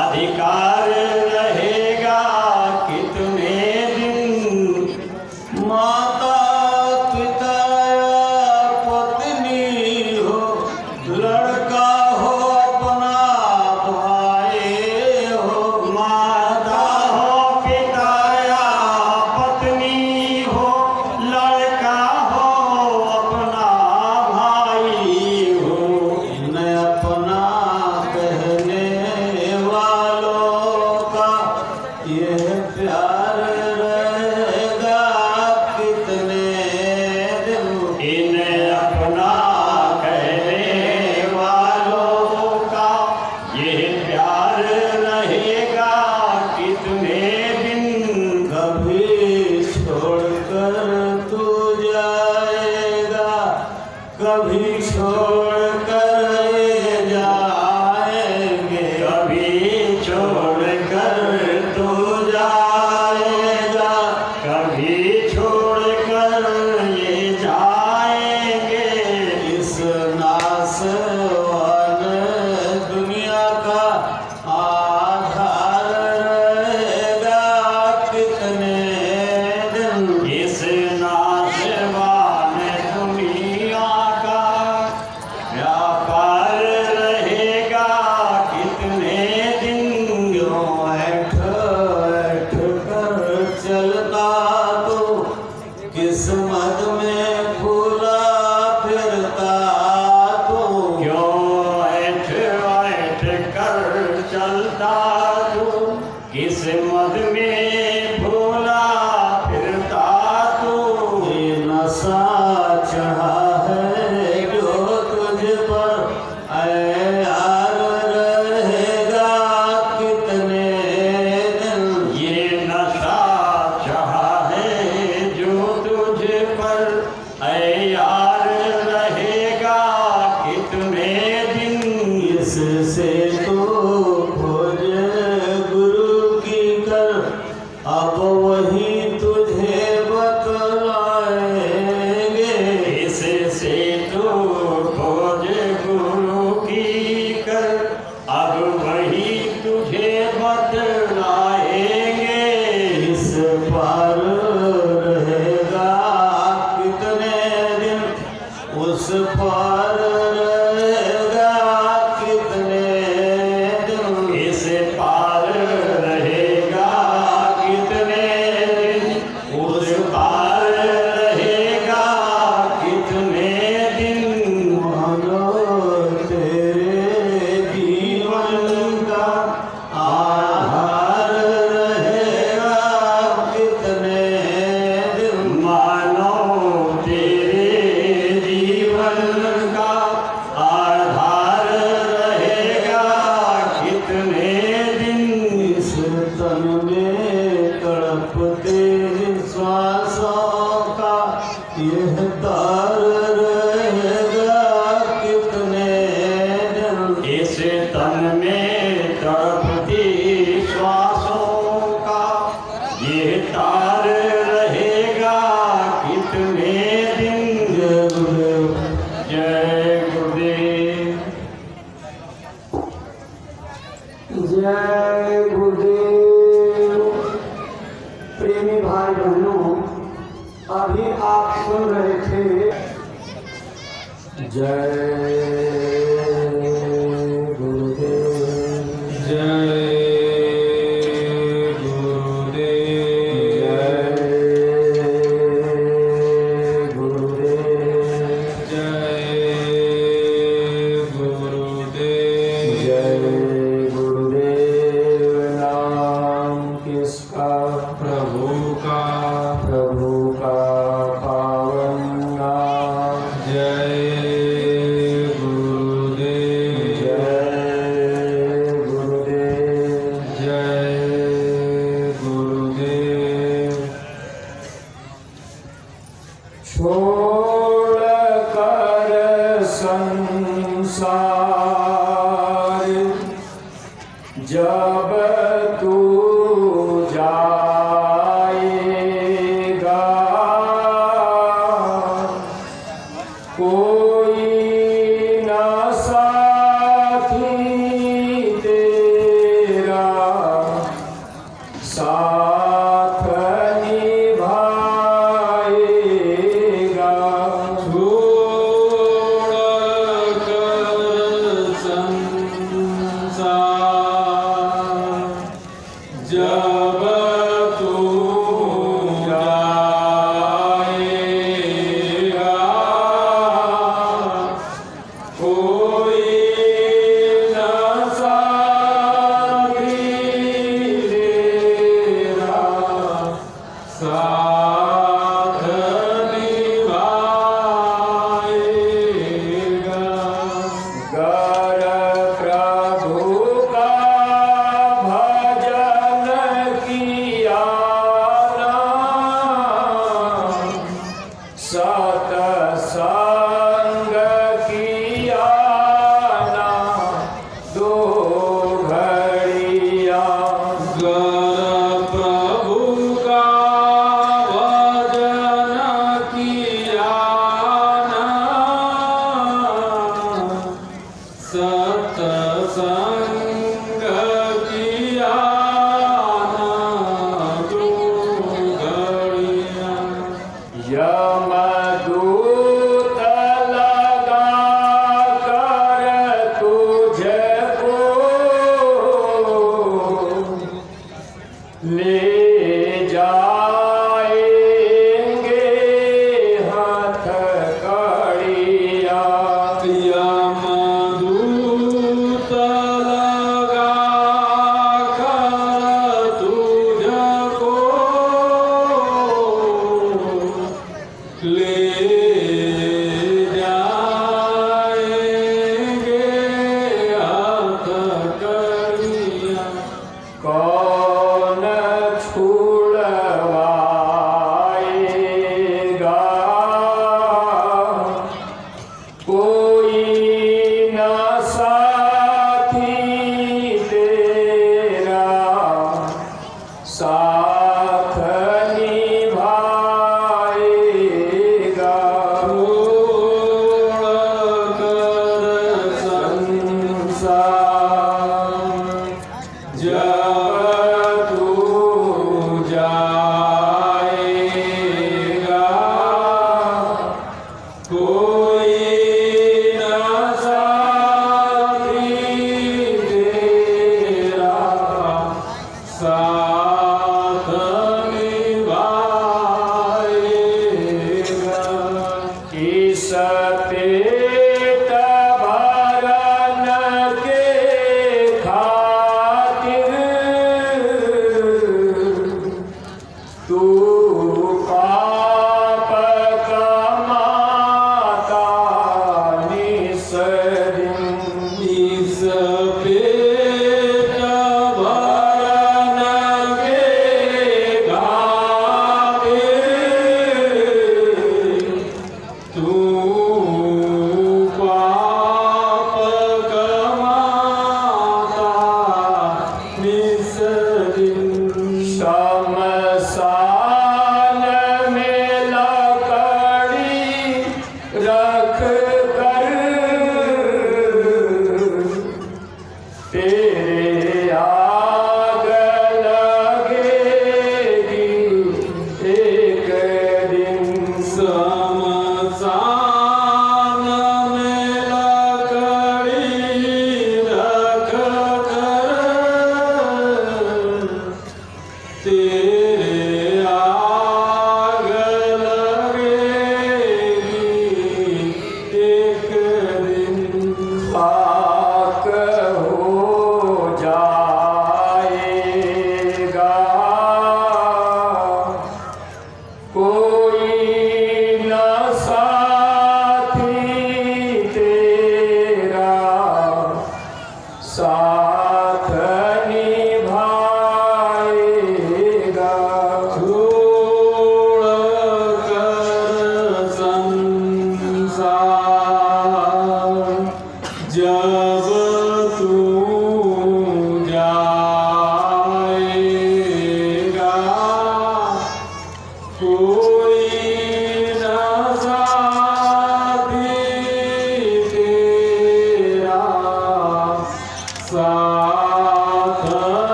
अधिकार रहेगा कितने दिन। माता पिता पत्नी हो, लड़का हो अपना भाई हो। माता हो पिता या पत्नी हो, लड़का हो अपना भाई हो। इन्हें अपना कहने वालों का यह प्यार रहेगा कितने दिन। इन्हें अपना कहने वालों का यह प्यार रहेगा कितने दिन। कभी छोड़कर तू जाएगा, कभी छोड़कर ये जाएंगे। कभी छोड़कर तू जाएगा, कभी छोड़कर ये जाएंगे। इस नासवान दुनिया का आधार रहेगा कितने दिन। इस नासवान दुनिया का व्यापार रहेगा कितने दिन। यूं ऐठ ऐठ कर चलता तो किस्मत में फूला फिरता तो। क्यों ऐठ ऐठ कर चलता तो किस्मत में फूला फिरता तो। ये नशा चढ़ा है जो तुझ पर ऐ यार रहेगा कितने दिन। ये नशा चढ़ा है जो तुझ पर ऐ यार रहेगा कितने दिन। इससे तो खोज गुरु की कर, अब वही तुझे बतलाएंगे। इससे तो खोज गुरु की कर, अब वही तुझे बतलाएंगे। इस पार रहेगा कितने दिन, उस पार रहेगा कितने दिन। इस पार रहेगा कितने दिन, उस पार रहेगा कितने दिन। मानो तेरे जीवन का आधार रहेगा कितने दिन। मानो तेरे जीवन का आधार रहेगा कितने दिन। इस तन में तड़पते श्वासों का यह तार रहेगा कितने दिन। इस तन में तड़पती श्वासों का यह तार रहेगा कितने दिन। जय गुरुदेव, जय गुरुदेव, जय गुरुदेव। प्रेमी भाई बहनों, अभी आप सुन रहे थे जय गुरुदेव, जय गुरुदेव, जय गुरुदेव, जय गुरुदेव, जय गुरुदेव। नाम किसका? प्रभु का, प्रभु का पावन नाम। जय गुरुदेव, जय गुरुदेव, जय गुरुदेव। छोड़ कर संसार जब तू जाएगा, कोई न साथी तेरा साथ निभाएगा। छोड़ कर संसार जब तू जाएगा, कोई न साथी तेरा साथ निभाएगा। गर प्रभु का भजन किया ना, सतसंग किया ना दो घड़िया। गर प्रभु का भजन किया ना, सत्संग किया ना दो घड़िया। यमदूत लगा कर तुझको ले जाएंगे हथकड़िया। यमदूत लगा कर तुझको ले जाएंगे हथकड़िया। कौन छुड़वाएगा, कोई न साथी तेरा साथ निभाएगा। छोड़ कर संसार जब तू जाएगा, कोई न साथी तेरा साथ निभाएगा। इस पेट भरन के खातिर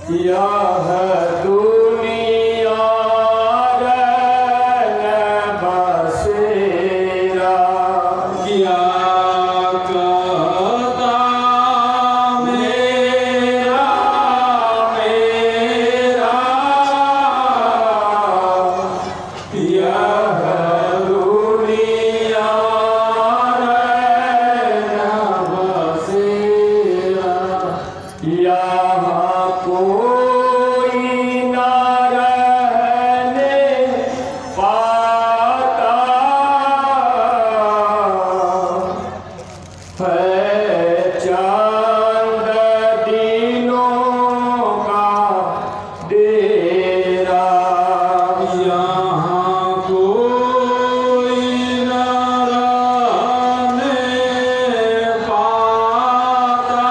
यह दुनिया रन बसेरा क्या कहता मेरा मेरा यह दुनिया रन बसेरा यहाँ कोई न रहने पाता है चांद दिनों का डेरा यहाँ कोई न रहने पाता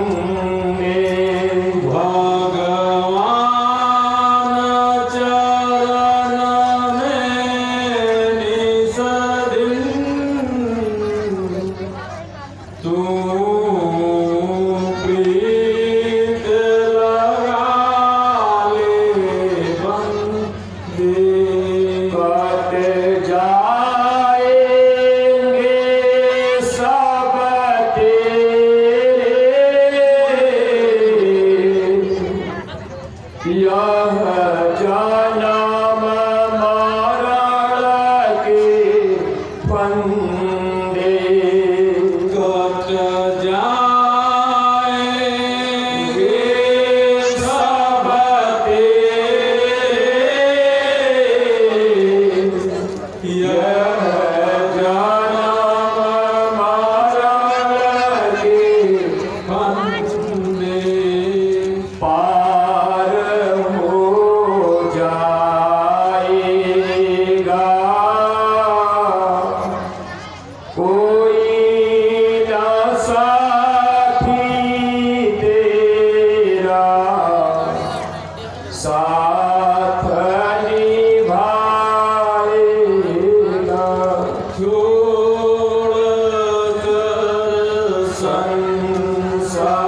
वंदे भगवान चरण में निस दिन तू प्रीत लगा ले बंदे कट जाएंगे सब तेरे यह जन्म मरण के फंदे कट जाएंगे सब तेरे यह जन्म मरण के फंदे पार हो जाएगा कोई न साथी तेरा साथ निभाएगा छोड़ कर संसार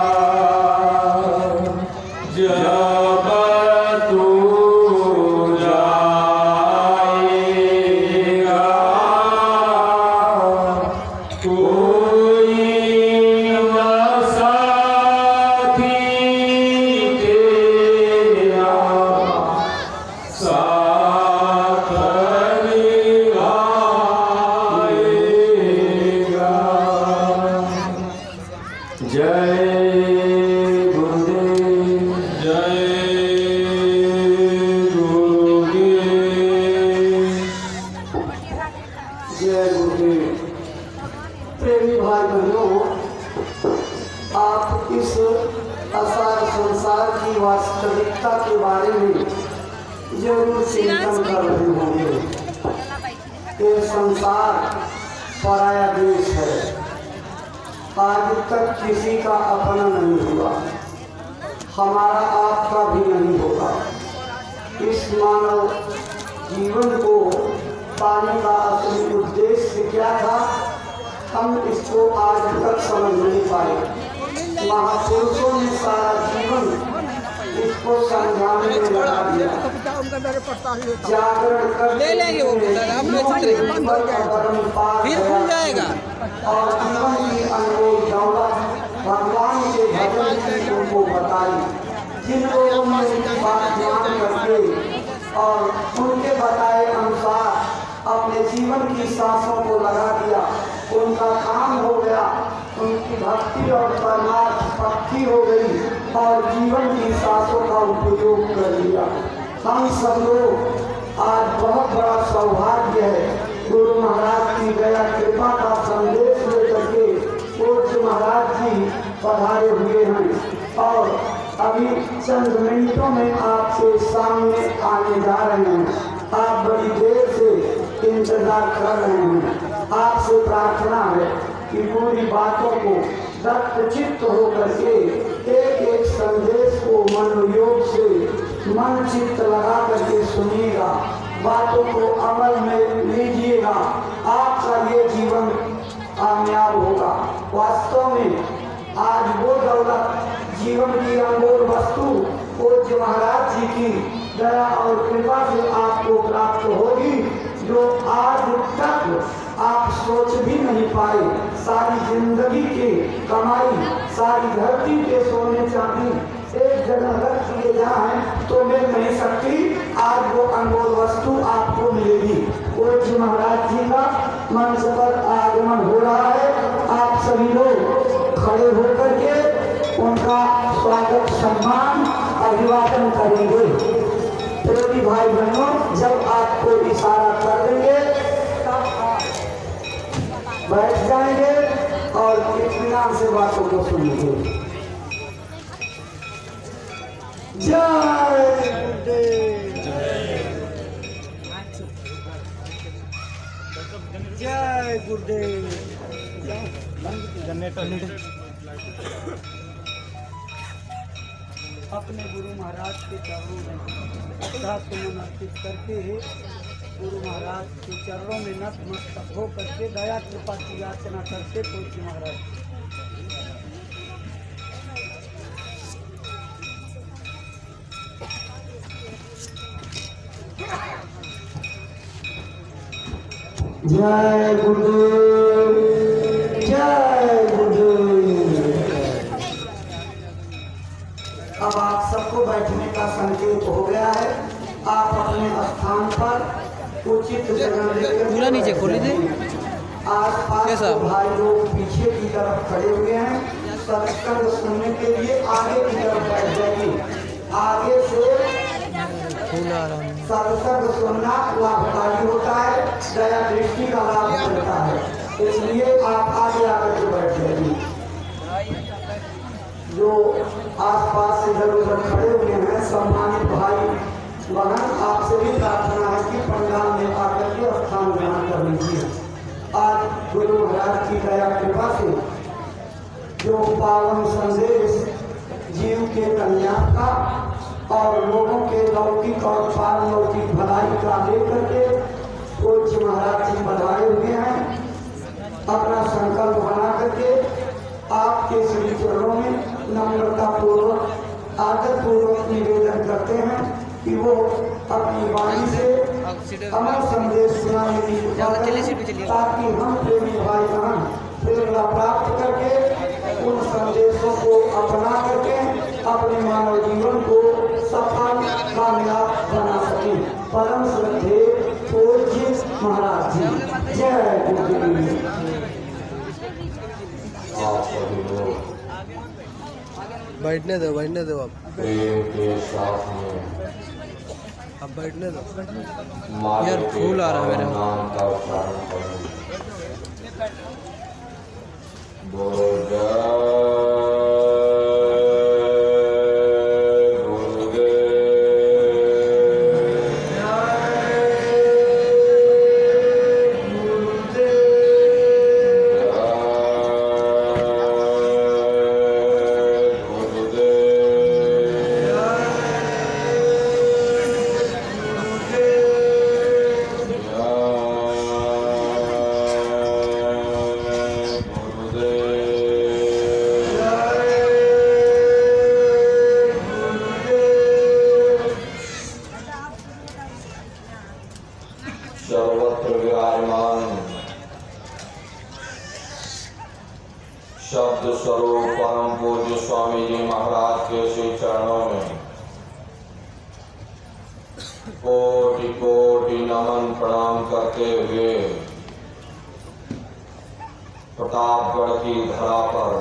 जब तू जाएगा कोई न साथी तेरा साथ निभाएगा। जय गुरुदेव जय गुरुदेव जय गुरुदेव। प्रेमी भाई बहनों, आप इस असार संसार की वास्तविकता के बारे में जरूर चिंतन कर रहे होंगे। ये संसार पराया देश है, आज तक किसी का अपना नहीं हुआ, हमारा आपका भी नहीं होगा। इस मानव जीवन को पाने का असली उद्देश्य क्या था, हम इसको आज तक समझ नहीं पाए। महापुरुषों ने सारा जीवन इसको समझाने में लगा दिया। जागरण करके ले लेंगे वो बोतल, हम बेच रहे हैं, बंद हो गया। फिर खुल जाएगा। और जीवन की अनमोल दौलत भगवान के भजन की तुमको बताई। जिन लोगों ने उनकी बात मान करके और उनके बताए अनुसार अपने जीवन की सांसों को लगा दिया, उनका काम हो गया, उनकी भक्ति और परमार्थ पक्की हो गई और जीवन की सांसों का उपयोग कर लिया। हम सब लोग आज बहुत बड़ा सौभाग्य है, गुरु महाराज की दया कृपा का संदेश लेकर के पूज्य महाराज जी पधारे हुए हैं और अभी चंद मिनटों में आपके सामने आने जा रहे हैं। आप बड़ी देर से इंतजार कर रहे हैं। आपसे प्रार्थना है कि पूरी बातों को दत्तचित्त होकर के एक एक संदेश को मनोयोग से मन चित्त लगा करके सुनिएगा, बातों को अमल में लीजिएगा, आपका ये जीवन कामयाब होगा। वास्तव में आज वो दौलत जीवन की अनमोल वस्तु पूज्य महाराज जी की दया और कृपा से आपको प्राप्त होगी, जो आज तक आप सोच भी नहीं पाए। सारी जिंदगी की कमाई, सारी धरती के सोने चांदी एक जगह रख दिए जाए तो मिल नहीं सकती। आज वो अनमोल वस्तु आपको मिलेगी। पूज्य महाराज जी का मंच पर आगमन हो रहा है। आप सभी लोग खड़े होकर के उनका स्वागत सम्मान अभिवादन करेंगे। प्रेमी भाई बहनों, जब आपको इशारा कर देंगे तब आप बैठ जाएंगे और इत्मीनान से बातों को सुनेंगे। जय गुरुदेव। अपने गुरु महाराज के चरणों में श्रद्धा सुमन अर्पित करके गुरु महाराज के चरणों में नतमस्तक हो करके दया कृपा की याचना करते पूज्य महाराज। जय गुरुदेव, जय गुरुदेव। अब आप सबको बैठने का संकेत हो गया है। आप अपने स्थान पर उचित जगह लेकर पूरा नीचे खोल लीजिए। आसपास कैसा? के भाई लोग पीछे की तरफ खड़े हुए हैं। सत्संग सुनने के लिए आगे की तरफ बैठ जाइए। आगे से सत्संग सुनना लाभकारी होता है, दया दृष्टि का लाभ मिलता है, इसलिए आप आगे आकर के बैठ जाइए। जो आसपास से इधर उधर खड़े हुए हैं सम्मानित भाई बहन, आपसे भी प्रार्थना है कि पंडाल में आकर के स्थान ग्रहण कर लीजिए। आज गुरु महाराज की दया कृपा से जो पावन संदेश जीव के कल्याण का और लोगों के लौकिक और पारलौकिक भलाई का लेकर के पूज्य महाराज जी पधारे हुए हैं। अपना संकल्प बना करके आपके श्री चरणों में नम्रता पूर्वक आदर पूर्वक निवेदन करते हैं कि वो अपनी वाणी से अमर संदेश सुनाने की कृपा करें, ताकि हम प्रेमी भाई बहन प्रेरणा प्राप्त करके उन संदेशों को अपना करके अपने मानव जीवन को सफल कामयाब बना सके। परम श्रद्धेय पूज्य महाराज जी, जय गुरुदेव। आप सभी लोग बैठने दो आप प्रेम के साथ में अब बैठने दो। मालिक यार, के फूल आ रहा है मेरे पावन नाम का उच्चारण करें। बोलो जय सर्वत्र विराजमान शब्द स्वरूप परम पूज्य स्वामी जी महाराज के श्री चरणों में कोटि कोटि नमन प्रणाम करते हुए प्रतापगढ़ की धरा पर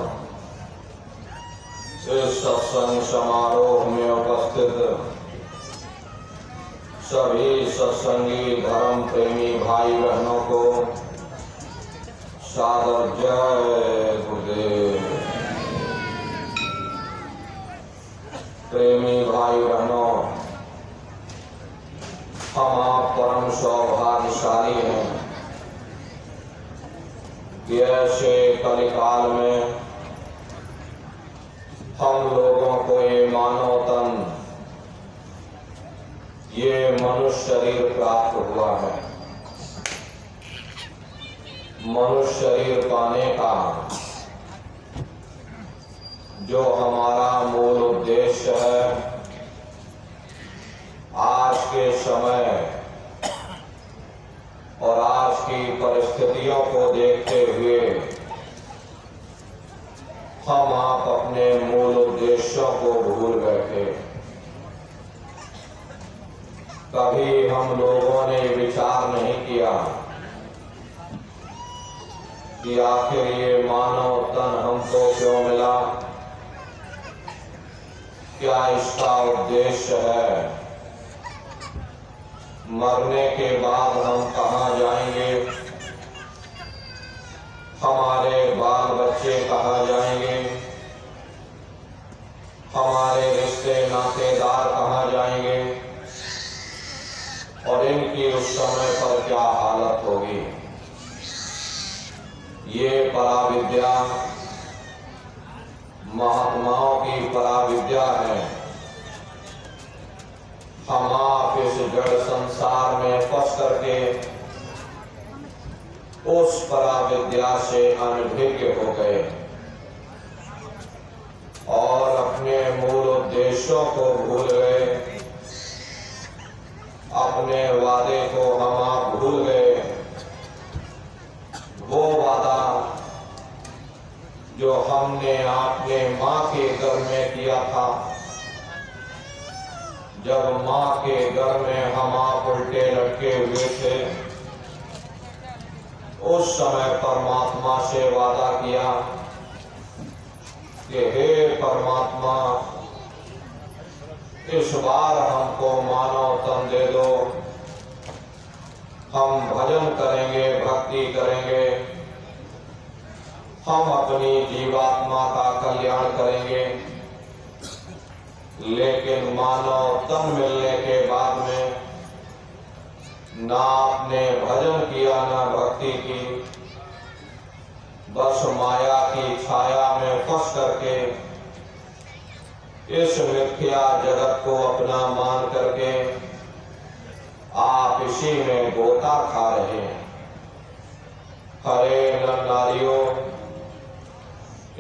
इस सत्संग समारोह में उपस्थित सभी सत्संगी धर्म प्रेमी भाई बहनों को सादर जय गुरुदेव। प्रेमी भाई बहनों, हम आप परम सौभाग्यशाली हैं कि ऐसे कलिकाल में हम लोगों को ये मानव तन, ये मनुष्य शरीर प्राप्त हुआ है। मनुष्य शरीर पाने का जो हमारा मूल उद्देश्य है, आज के समय और आज की परिस्थितियों को देखते हुए हम आप अपने मूल उद्देश्यों को भूल बैठे। कभी हम लोगों ने विचार नहीं किया कि आखिर ये मानव तन हमको क्यों मिला, क्या इसका उद्देश्य है, मरने के बाद हम कहाँ जाएंगे, हमारे बाल बच्चे कहाँ जाएंगे, हमारे रिश्ते नातेदार कहाँ जाएंगे और इनकी उस समय पर क्या हालत होगी। ये पराविद्या महात्माओं की पराविद्या है करके उस पराविद्या से अनभिज्ञ हो गए और अपने मूल उद्देश्यों को भूल गए, अपने वादे को हम आप भूल गए। वो वादा जो हमने अपने माँ के घर में किया था, जब माँ के घर में हम आप उल्टे लटके हुए थे, उस समय परमात्मा से वादा किया कि हे परमात्मा, इस बार हमको मानव तन दे दो, हम भजन करेंगे, भक्ति करेंगे, हम अपनी जीवात्मा का कल्याण करेंगे। लेकिन मानव तन मिलने के बाद में ना आपने भजन किया, ना भक्ति की, बस माया की छाया में फंस करके इस मिथ्या जगत को अपना मान करके आप इसी में गोता खा रहे हैं। हरे नर नारियों,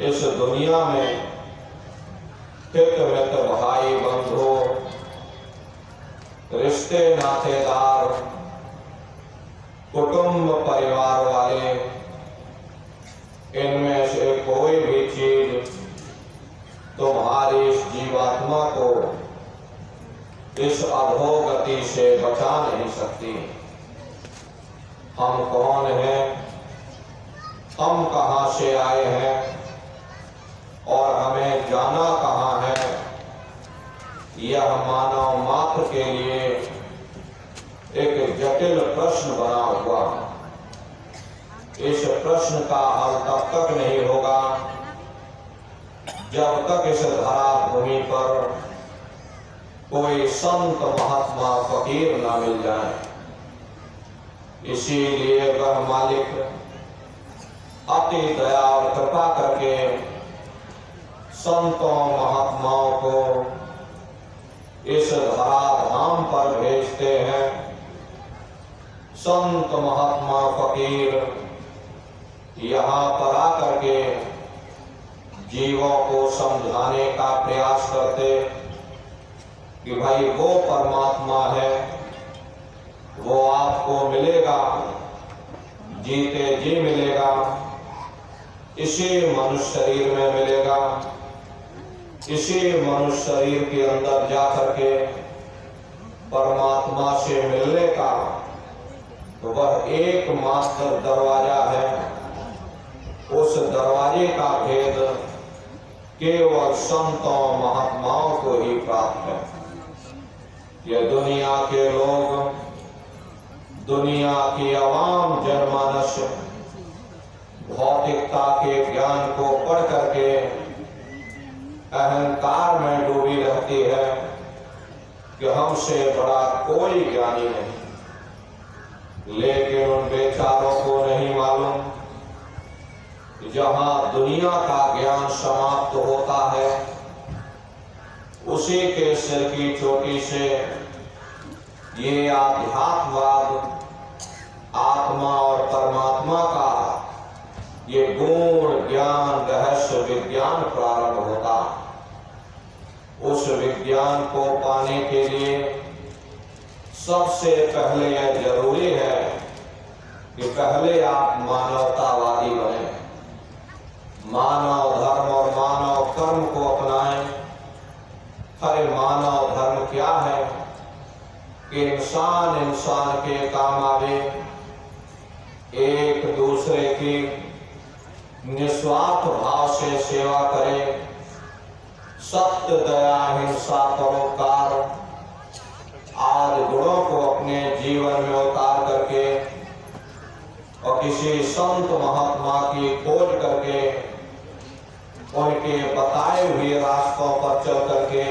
इस दुनिया में हित मित भाई बंधु, रिश्ते नातेदार, कुटुंब परिवार वाले, इनमें से कोई भी चीज तुम्हारी इस जीवात्मा को इस अधोगति से बचा नहीं सकती। हम कौन हैं, हम कहां से आए हैं और हमें जाना कहां है, यह मानव मात्र के लिए एक जटिल प्रश्न बना हुआ। इस प्रश्न का हल तब तक नहीं होगा जब तक इस धरा भूमि पर कोई संत महात्मा फकीर ना मिल जाए। इसीलिए वह मालिक अति दया और कृपा करके संतों महात्माओं को इस धराधाम पर भेजते हैं। संत महात्मा फकीर यहाँ पर आकर के जीवों को समझाने का प्रयास करते कि भाई वो परमात्मा है, वो आपको मिलेगा, जीते जी मिलेगा, इसी मनुष्य शरीर में मिलेगा। इसी मनुष्य शरीर के अंदर जाकर के परमात्मा से मिलने का वह एकमात्र दरवाजा है। उस दरवाजे का भेद केवल संतों महात्माओं को ही प्राप्त है। ये दुनिया के लोग, दुनिया की आवाम जनमानस भौतिकता के ज्ञान को पढ़ करके अहंकार में डूबी रहती है कि हमसे बड़ा कोई ज्ञानी नहीं। लेकिन उन बेचारों को नहीं मालूम कि जहां दुनिया का ज्ञान समाप्त होता है, उसी के सिर की चोटी से ये आध्यात्मवाद, आत्मा और परमात्मा का ये गूढ़ ज्ञान, रहस्य विज्ञान प्रारंभ होता। उस विज्ञान को पाने के लिए सबसे पहले यह जरूरी है कि पहले आप मानवतावादी बने, मानव धर्म और मानव कर्म को अपनाएं। अरे मानव धर्म क्या है कि इंसान इंसान के काम आवे, एक दूसरे की निस्वार्थ भाव से सेवा करे, सत्य, दया, हिंसा, परोपकार आदि गुणों को अपने जीवन में उतार करके और किसी संत महात्मा की खोज करके उनके बताए हुए रास्तों पर चल करके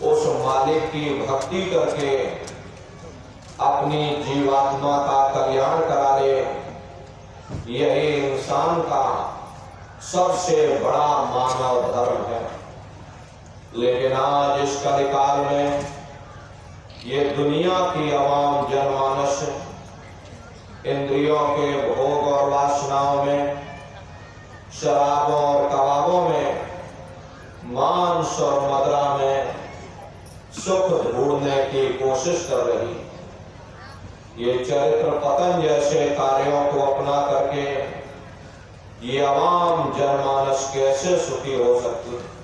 उस मालिक की भक्ति करके अपनी जीवात्मा का कल्याण करा ले, यही इंसान का सबसे बड़ा मानव धर्म है। लेकिन आज इस कलिकाल में ये दुनिया की आवाम जनमानस इंद्रियों के भोग और वासनाओं में, शराबों और कबाबों में, मांस और मदिरा में सुख ढूंढने की कोशिश कर रही। ये चरित्र पतन जैसे कार्यों को अपना करके ये आवाम जनमानस कैसे सुखी हो सकती है?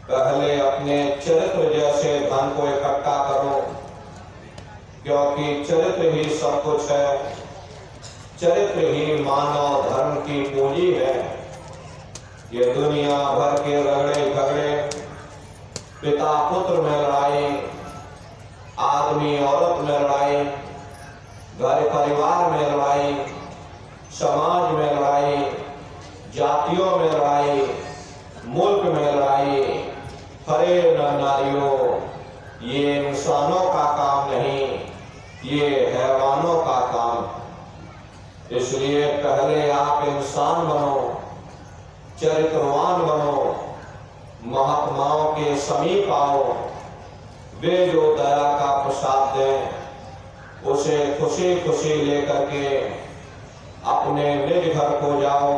पहले अपने चरित्र जैसे धन को इकट्ठा करो, क्योंकि चरित्र ही सब कुछ है। चरित्र ही मानव धर्म की पूंजी है। ये दुनिया भर के रगड़े झगड़े, पिता पुत्र में लड़ाई, आदमी औरत में लड़ाई, घर परिवार में लड़ाई, समाज में लड़ाई, जातियों में लड़ाई, मुल्क में लड़ाई, हरे नारियों, ये इंसानों का काम नहीं, ये हैवानों का काम। इसलिए पहले आप इंसान बनो, चरित्रवान बनो, महात्माओं के समीप आओ। वे जो दया का प्रसाद दें उसे खुशी खुशी लेकर के अपने निज घर को जाओ,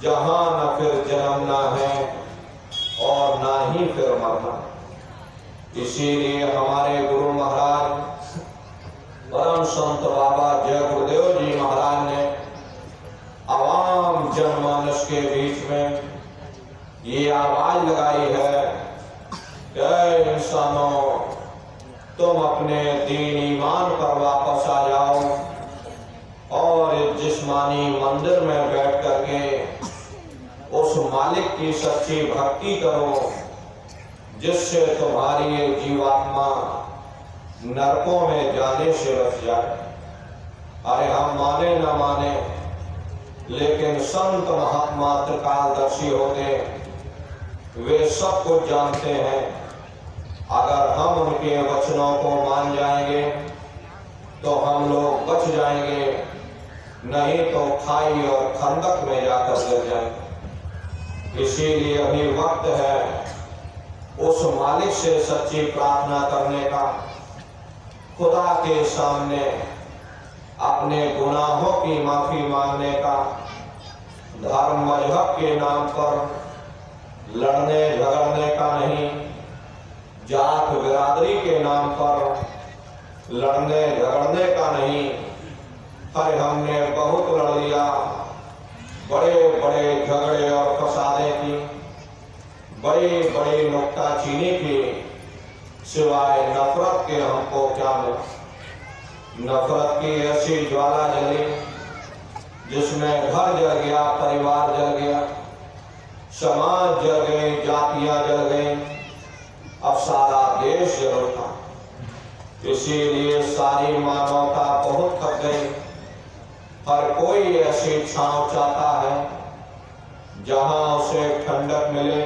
जहां न फिर जन्मना है और ना ही फिर मरना। इसीलिए हमारे गुरु महाराज परम संत बाबा जय गुरुदेव जी महाराज ने आवाम जनमानस के बीच में ये आवाज लगाई है, ऐ इंसानों, तुम अपने दीन ईमान पर वापस आ जाओ और इस जिस्मानी मंदिर में बैठ करके उस मालिक की सच्ची भक्ति करो, जिससे तुम्हारी ये जीवात्मा नरकों में जाने से बच जाए। अरे हम माने न माने, लेकिन संत महात्मा त्रिकालदर्शी होते, वे सब कुछ जानते हैं। अगर हम उनके वचनों को मान जाएंगे तो हम लोग बच जाएंगे, नहीं तो खाई और खंदक में जाकर गिर जाएंगे। इसीलिए अभी वक्त है उस मालिक से सच्ची प्रार्थना करने का, खुदा के सामने अपने गुनाहों की माफी मांगने का, धर्म मजहब के नाम पर लड़ने झगड़ने का नहीं, जात बिरादरी के नाम पर लड़ने झगड़ने का नहीं। अरे हमने बहुत लड़ लिया, बड़े बड़े झगड़े और फसादे की, बड़ी बड़ी नुक्ताचीनी की, सिवाय नफरत के हमको क्या मिला? नफरत की ऐसी ज्वाला जली जिसमें घर जल गया, परिवार जल गया, समाज जल गए, जातियां जल गई, अब सारा देश जल उठा। इसीलिए सारी मानवता बहुत थक गई। हर कोई ऐसी छांव चाहता है जहां उसे ठंडक मिले,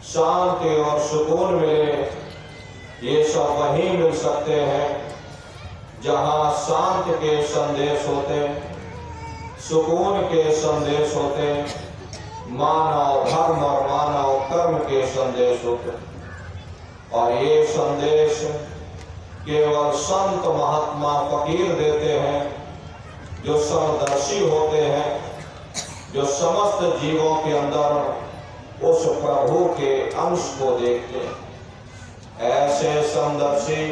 शांति और सुकून मिले। ये सब वहीं मिल सकते हैं जहां शांति के संदेश होते, सुकून के संदेश होते, मानव धर्म और मानव कर्म के संदेश होते। और ये संदेश केवल संत महात्मा फकीर देते हैं, जो समदर्शी होते हैं, जो समस्त जीवों के अंदर उस प्रभु के अंश को देखते हैं। ऐसे समदर्शी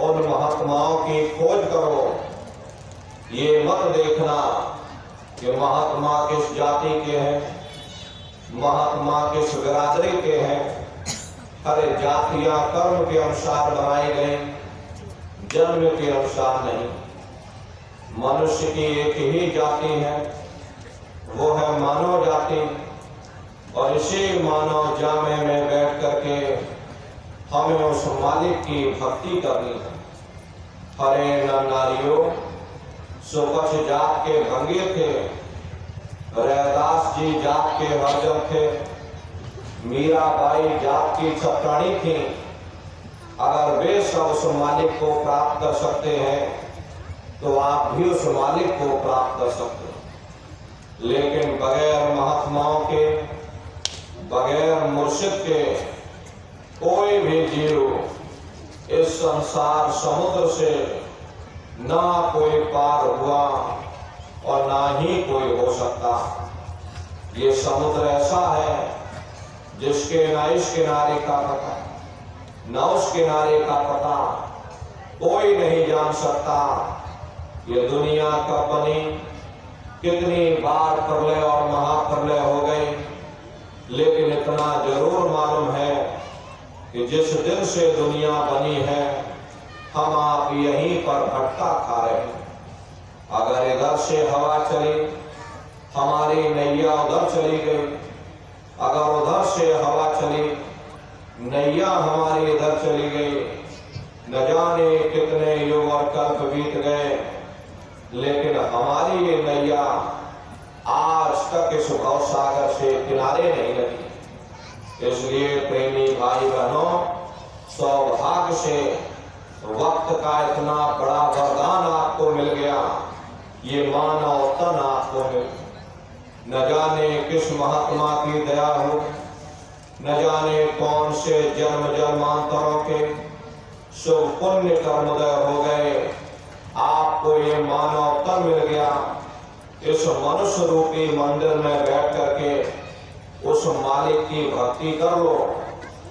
उन महात्माओं की खोज करो। ये मत देखना कि महात्मा किस जाति के हैं, महात्मा किस बिरादरी के हैं। अरे जातियां कर्म के अनुसार बनाई गई, जन्म के अनुसार नहीं। मनुष्य की एक ही जाति है, वो है मानव जाति। और इसी मानव जामे में बैठ करके हमें उस मालिक की भक्ति करनी है। हरे नारियों, सुपच जात के भंगे थे, रैदास जी जात के हरजन थे, मीराबाई जात की छत्राणी थी। अगर वे सब उस मालिक को प्राप्त कर सकते हैं तो आप भी उस मालिक को प्राप्त कर सकते हैं। लेकिन बगैर महात्माओं के, बगैर मुर्शिद के कोई भी जीव इस संसार समुद्र से ना कोई पार हुआ और ना ही कोई हो सकता। ये समुद्र ऐसा है जिसके न इस किनारे का पता न उस किनारे का पता कोई नहीं जान सकता। ये दुनिया कब बनी, कितनी बार प्रलय और महाप्रलय हो गई, लेकिन इतना जरूर मालूम है कि जिस दिन से दुनिया बनी है हम आप यहीं पर भटका खा रहे हैं। अगर इधर से हवा चली, हमारी नैया उधर चली गई, अगर उधर से हवा चली, नैया हमारी इधर चली गई, न जाने कितने युग और कल्प बीत गए, लेकिन हमारी ये नैया आज तक इस भव सागर से किनारे नहीं लगी। इसलिए प्रेमी भाई बहनों, सौभाग्य से वक्त का इतना बड़ा वरदान आपको मिल गया, ये मानव तन आपको मिल। न जाने किस महात्मा की दया हो, न जाने कौन से जन्म जन्मांतरों के शुभ पुण्य कर्मोदय हो गए, आपको ये मानव तन मिल गया। इस मनुष्य रूपी मंदिर में बैठ करके उस मालिक की भक्ति कर लो,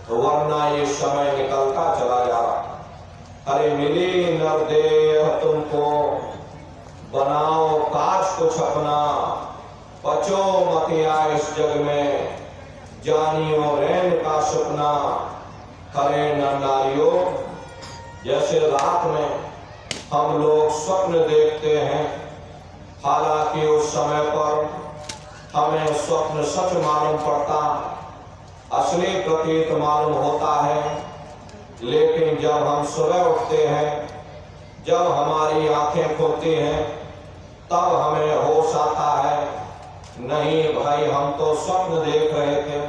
वरना ये समय निकलता चला जा रहा। अरे मिली नरदेह तुमको, बनाओ काश कुछ अपना, बचो मत इस जग में, जानियो रैन का सपना। करे नर नारियों, जैसे रात में हम लोग स्वप्न देखते हैं, हालांकि उस समय पर हमें स्वप्न सच मालूम पड़ता, असली प्रतीत मालूम होता है, लेकिन जब हम सुबह उठते हैं, जब हमारी आंखें खुलती हैं, तब हमें होश आता है, नहीं भाई हम तो स्वप्न देख रहे थे,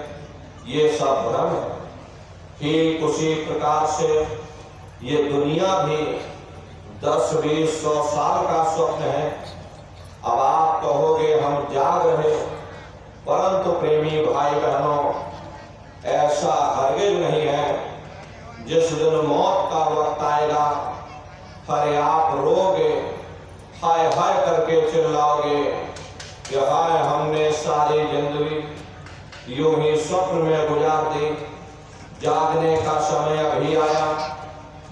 ये सब भ्रम है। ठीक उसी प्रकार से ये दुनिया भी 10-20-100 साल का स्वप्न है। अब आप कहोगे हम जाग रहे, परंतु प्रेमी भाई बहनों, ऐसा हरगिज नहीं है। जिस दिन मौत का वक्त आएगा, अरे आप रोगे, हाय हाय करके चिल्लाओगे कि हाय हमने सारी जिंदगी यूं ही स्वप्न में गुजार दी, जागने का समय अभी आया,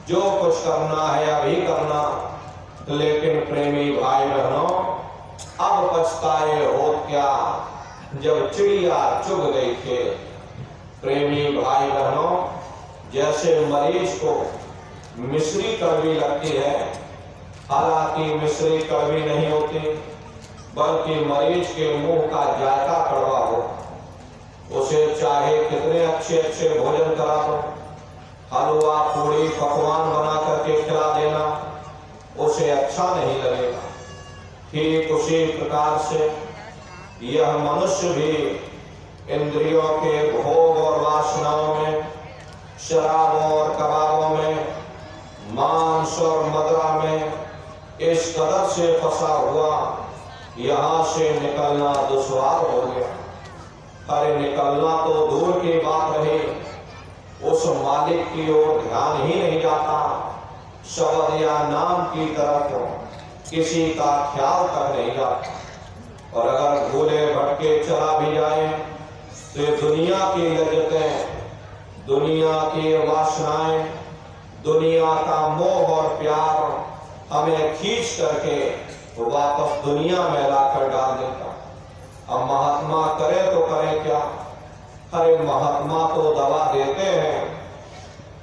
जो कुछ करना है अभी करना। लेकिन प्रेमी भाई बहनों, अब पछताए हो क्या जब चिड़िया चुग गई थे। प्रेमी भाई बहनों, जैसे मरीज को मिश्री कड़वी लगती है, हालांकि मिश्री कड़वी नहीं होती, बल्कि मरीज के मुंह का जायका कड़वा हो, उसे चाहे कितने अच्छे अच्छे भोजन करा दो, हलवा पूड़ी पकवान बना करके खिला देना, उसे अच्छा नहीं लगेगा। ठीक उसी प्रकार से यह मनुष्य भी इंद्रियों के भोग और वासनाओं में, शराबों और कबाबों में, मांस और मदिरा में इस कदर से फंसा हुआ, यहाँ से निकलना दुश्वार हो गया। अरे निकलना तो दूर की बात रही, उस मालिक की ओर ध्यान ही नहीं जाता, शब्द या नाम की तरफ किसी का ख्याल तक नहीं जाता। और अगर भूले भटके चला भी जाए तो दुनिया की लज्जतें, दुनिया की वासनाएं, दुनिया का मोह और प्यार हमें खींच करके वापस दुनिया में लाकर डाल देता। अब महात्मा करे तो करे क्या? अरे महात्मा तो दवा देते हैं,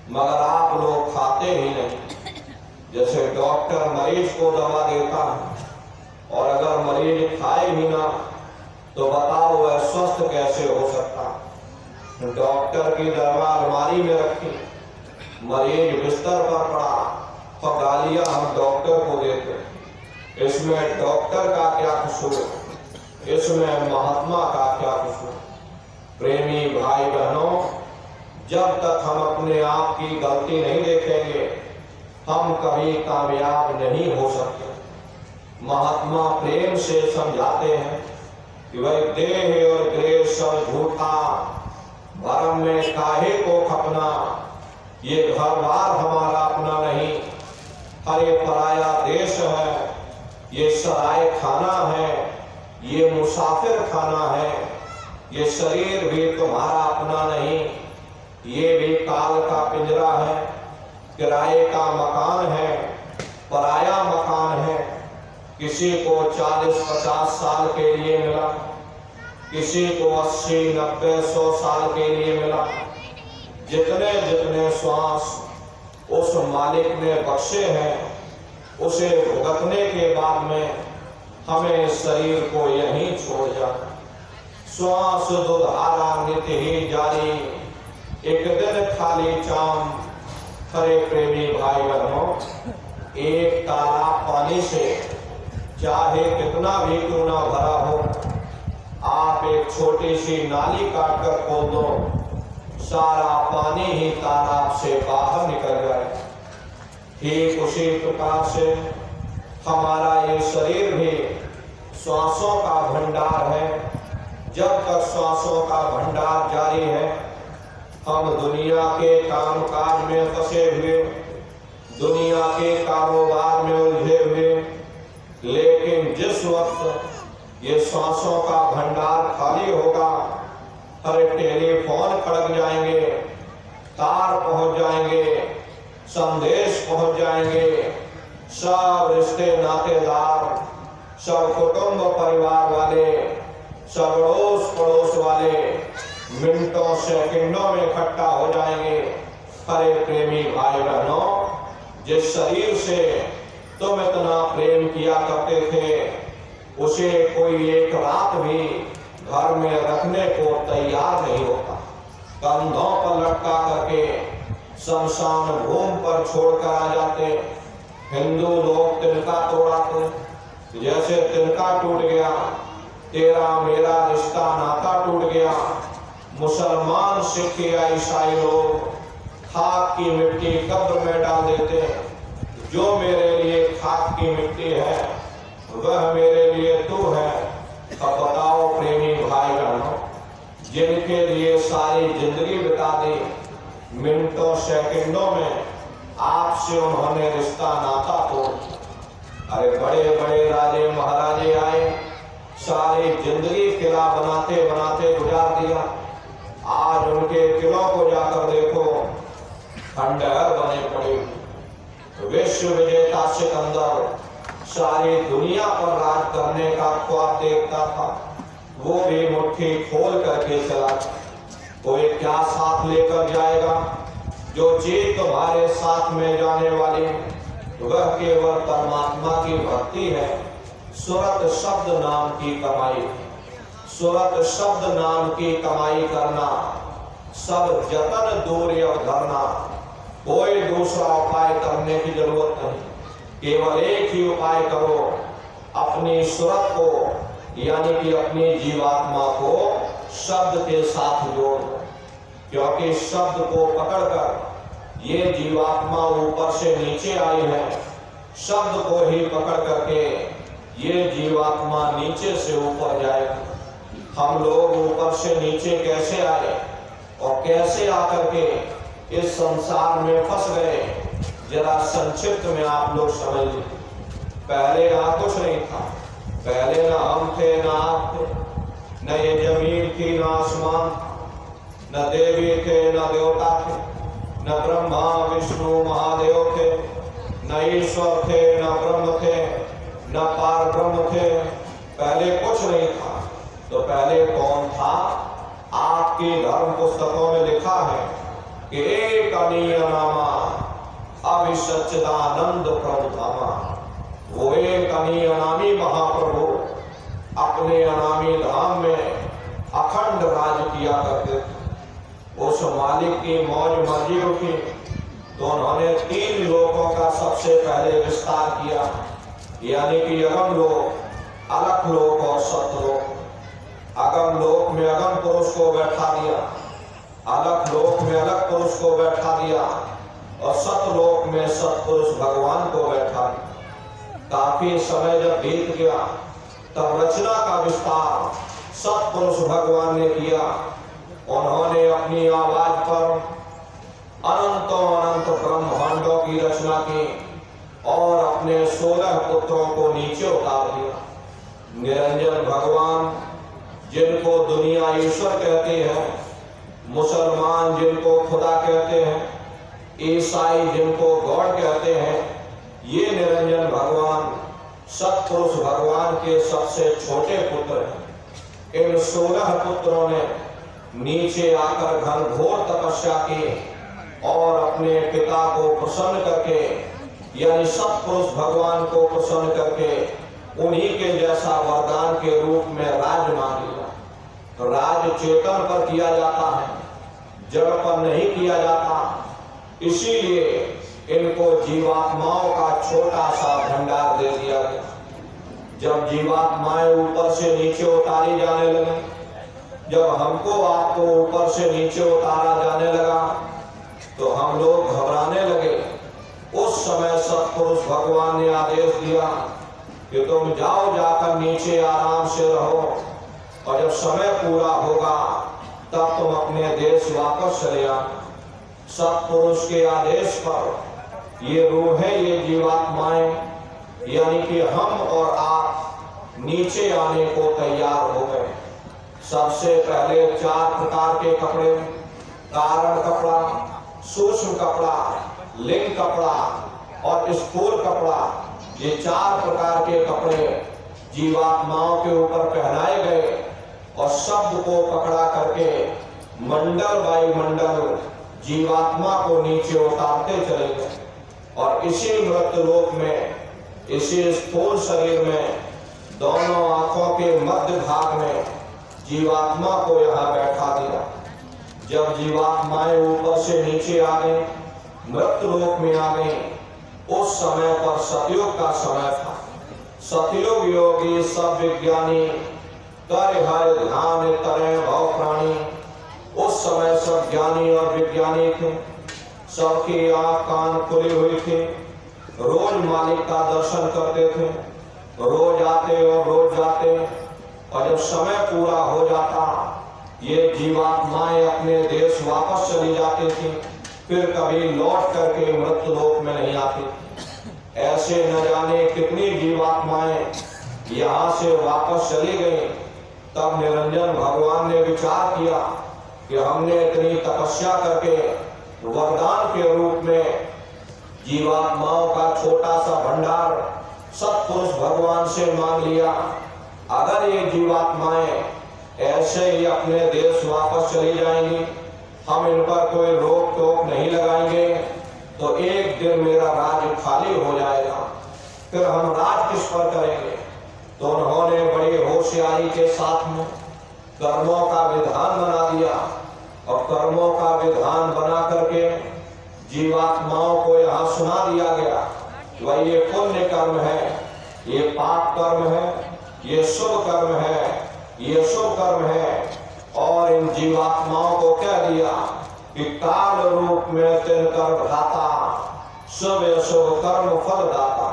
मगर आप लोग खाते ही नहीं। जैसे डॉक्टर मरीज को दवा देता है, और अगर मरीज खाए भी ना तो बताओ वह स्वस्थ कैसे हो सकता। डॉक्टर की दवा अलमारी में रखी, मरीज बिस्तर पर पड़ा, और गालियां हम डॉक्टर को देते। इसमें डॉक्टर का क्या कसूर, इसमें महात्मा का क्या कसूर? प्रेमी भाई बहनों, जब तक हम अपने आप की गलती नहीं देखेंगे, हम कभी कामयाब नहीं हो सकते। महात्मा प्रेम से समझाते हैं कि वह देह और ग्रेह सब झूठा, भरम में काहे को खपना, ये घर बार हमारा अपना नहीं, हरे पराया देश है। ये सराय खाना है, ये मुसाफिर खाना है। ये शरीर भी तुम्हारा अपना नहीं, ये भी काल का पिंजरा है। किराए का मकान है, पराया मकान है। किसी को 40-50 साल के लिए मिला, किसी को 80-90-100 साल के लिए मिला। जितने जितने श्वास उस मालिक ने बख्शे हैं, उसे भुगतने के बाद में हमें शरीर को यहीं छोड़ जाना। श्वास दुधारा नित्य ही जारी, एक दिन खाली चाम। हरे प्रेमी भाई बहनों, एक तालाब पानी से चाहे कितना भी क्यों ना भरा हो, आप एक छोटी सी नाली काट कर खोल दो, सारा पानी ही तालाब से बाहर निकल जाए। ठीक उसी प्रकार से हमारा ये शरीर भी श्वासों का भंडार है। जब तक श्वासों का भंडार जारी है, हम दुनिया के कामकाज में फंसे हुए, दुनिया के कारोबार में उलझे हुए। लेकिन जिस वक्त ये श्वासों का भंडार खाली होगा, हर टेलीफोन खड़क जाएंगे, तार पहुंच जाएंगे, संदेश पहुंच जाएंगे। सब रिश्ते नातेदार, सब कुटुंब परिवार वाले, सब अड़ोस पड़ोस वाले मिनटों सेकंडों में इकट्ठा हो जाएंगे। हरे प्रेमी भाई बहनों, जिस शरीर से तुम इतना प्रेम किया करते थे, उसे कोई एक रात भी घर में रखने को तैयार नहीं होता। कंधों पर लटका करके शमशान भूमि पर छोड़कर आ जाते। हिंदू लोग तिनका तोड़ाते, जैसे तिनका टूट गया, तेरा मेरा रिश्ता नाता टूट गया। मुसलमान, सिख या ईसाई लोग खाक की मिट्टी कब्र में डाल देते। जो मेरे लिए खाक की मिट्टी है, वह मेरे लिए तू है। अब बताओ प्रेमी भाई बहनों, जिनके लिए सारी जिंदगी बिता दी, मिनटों सेकंडों में आपसे उन्होंने रिश्ता नाता तोड़। अरे बड़े बड़े राजे महाराजे आए, सारी जिंदगी किला बनाते बनाते गुजार दिया। आज उनके किलों को जाकर देखो, खंडहर बने पड़े। विश्व विजेता सिकंदर सारी दुनिया पर राज करने का ख्वाब देखता था, वो भी मुट्ठी खोल करके चला। कोई क्या साथ लेकर जाएगा? जो चीज तुम्हारे साथ में जाने वाली, वह केवल परमात्मा की भक्ति है। सुरत शब्द नाम की कमाई, सुरत शब्द नाम की कमाई करना, सब जतन दूर धरना। कोई दूसरा उपाय करने की जरूरत नहीं, केवल एक ही उपाय करो, अपनी सुरत को यानी कि अपनी जीवात्मा को शब्द के साथ जोड़ दो। क्योंकि शब्द को पकड़कर ये जीवात्मा ऊपर से नीचे आई है, शब्द को ही पकड़ करके ये जीवात्मा नीचे से ऊपर जाएगी। हम लोग ऊपर से नीचे कैसे आए और कैसे आकर के इस संसार में फंस गए, जरा संक्षिप्त में आप लोग समझ लीजिए। पहले यहाँ कुछ नहीं था, पहले ना हम थे ना आप थे, न ये जमीन थी न आसमान, न देवी थे न देवता थे, न ब्रह्मा विष्णु महादेव थे, न ईश्वर थे न ब्रह्म थे, न पार ब्रह्म थे। पहले कुछ नहीं था। तो पहले कौन था? आपकी धर्म पुस्तकों में लिखा है कि एक अनीय नामा अभिसच्चिदानंद प्रभु धामा। वो एक अनीय अनामी महाप्रभु अपने अनामी धाम में अखंड राज किया करते थे। उस मालिक की मौज मर्जी उठी तो उन्होंने 3 लोकों का सबसे पहले विस्तार किया, यानी कि अगम लोक, अलख लोक और सतलोक। अगम लोक में अगम पुरुष को बैठा दिया, अलख लोक में अलग पुरुष को बैठा दिया और सतलोक में सतपुरुष भगवान को बैठा दिया। काफी समय जब बीत गया तब रचना का विस्तार सतपुरुष भगवान ने किया। उन्होंने अपनी आवाज पर अनंतों अनंत ब्रह्मांडों की रचना की और अपने 16 पुत्रों को नीचे उतार दिया। निरंजन भगवान जिनको दुनिया ईश्वर कहती है, मुसलमान जिनको खुदा कहते हैं, ईसाई जिनको गॉड कहते हैं, ये निरंजन भगवान सत्पुरुष भगवान के सबसे छोटे पुत्र हैं। इन 16 पुत्रों ने नीचे आकर घनघोर तपस्या की और अपने पिता को प्रसन्न करके, यानी सत्पुरुष भगवान को प्रसन्न करके उन्हीं के जैसा वरदान के रूप में राज मांग लिया। तो राज चेतन पर किया जाता है, जड़ पर नहीं किया जाता। इसीलिए इनको जीवात्माओं का छोटा सा भंडार दे दिया गया। जब जीवात्माएं ऊपर से नीचे उतारी जाने लगी, जब हमको आपको ऊपर से नीचे उतारा जाने लगा, तो हम लोग घबराने लगे। उस समय सत्पुरुष भगवान ने आदेश दिया कि तुम जाओ, जाकर नीचे आराम से रहो, और जब समय पूरा होगा तब तुम अपने देश वापस चले आओ। सत्पुरुष के आदेश पर ये रूहें, ये जीवात्माएं, यानी कि हम और आप नीचे आने को तैयार हो गए। सबसे पहले 4 प्रकार के कपड़े, कारण कपड़ा, सूक्ष्म कपड़ा, लिंग कपड़ा और स्थूल कपड़ा, ये 4 प्रकार के कपड़े जीवात्माओं के ऊपर पहनाए गए और शब्द को पकड़ा करके मंडल वायुमंडल जीवात्मा को नीचे उतारते चले गए। और इसी मृत्यु लोक में, इसी स्थूल शरीर में, दोनों आंखों के मध्य भाग में जीवात्मा को यहाँ बैठा दिया। जब जीवात्माएं ऊपर से नीचे आ गई, मृत्यु लोक में आ गई, उस समय पर सतयुग का समय था। सतयुग योगी सब विज्ञानी करे हर ध्यान तरे भव प्राणी। उस समय सब ज्ञानी और विज्ञानी थे, सबकी आंख कान खुली हुई थी, रोज मालिक का दर्शन करते थे, रोज आते और रोज जाते। और जब समय पूरा हो जाता, ये जीवात्माएं अपने देश वापस चली जाती थी, फिर कभी लौट करके मृत्यु लोक में नहीं आती। ऐसे न जाने कितनी जीवात्माएं यहाँ से वापस चली गई। तब निरंजन भगवान ने विचार किया कि हमने इतनी तपस्या करके वरदान के रूप में जीवात्माओं का छोटा सा भंडार सत्पुरुष भगवान से मांग लिया। अगर ये जीवात्माएं ऐसे ही अपने देश वापस चली जाएंगी, हम इन पर कोई रोक टोक नहीं लगाएंगे, तो एक दिन मेरा राज्य खाली हो जाएगा, फिर हम राज किस पर करेंगे। तो उन्होंने बड़ी होशियारी के साथ में कर्मों का विधान बना दिया, और कर्मों का विधान बना करके जीवात्माओं को यहाँ सुना दिया गया कि भाई ये पुण्य कर्म है, ये पाप कर्म है, ये शुभ कर्म है, ये शुभ कर्म है। और इन जीवात्माओं को कह दिया कि काल रूप में तिनकर भ्राता, शुभ अशुभ कर्म फल दाता।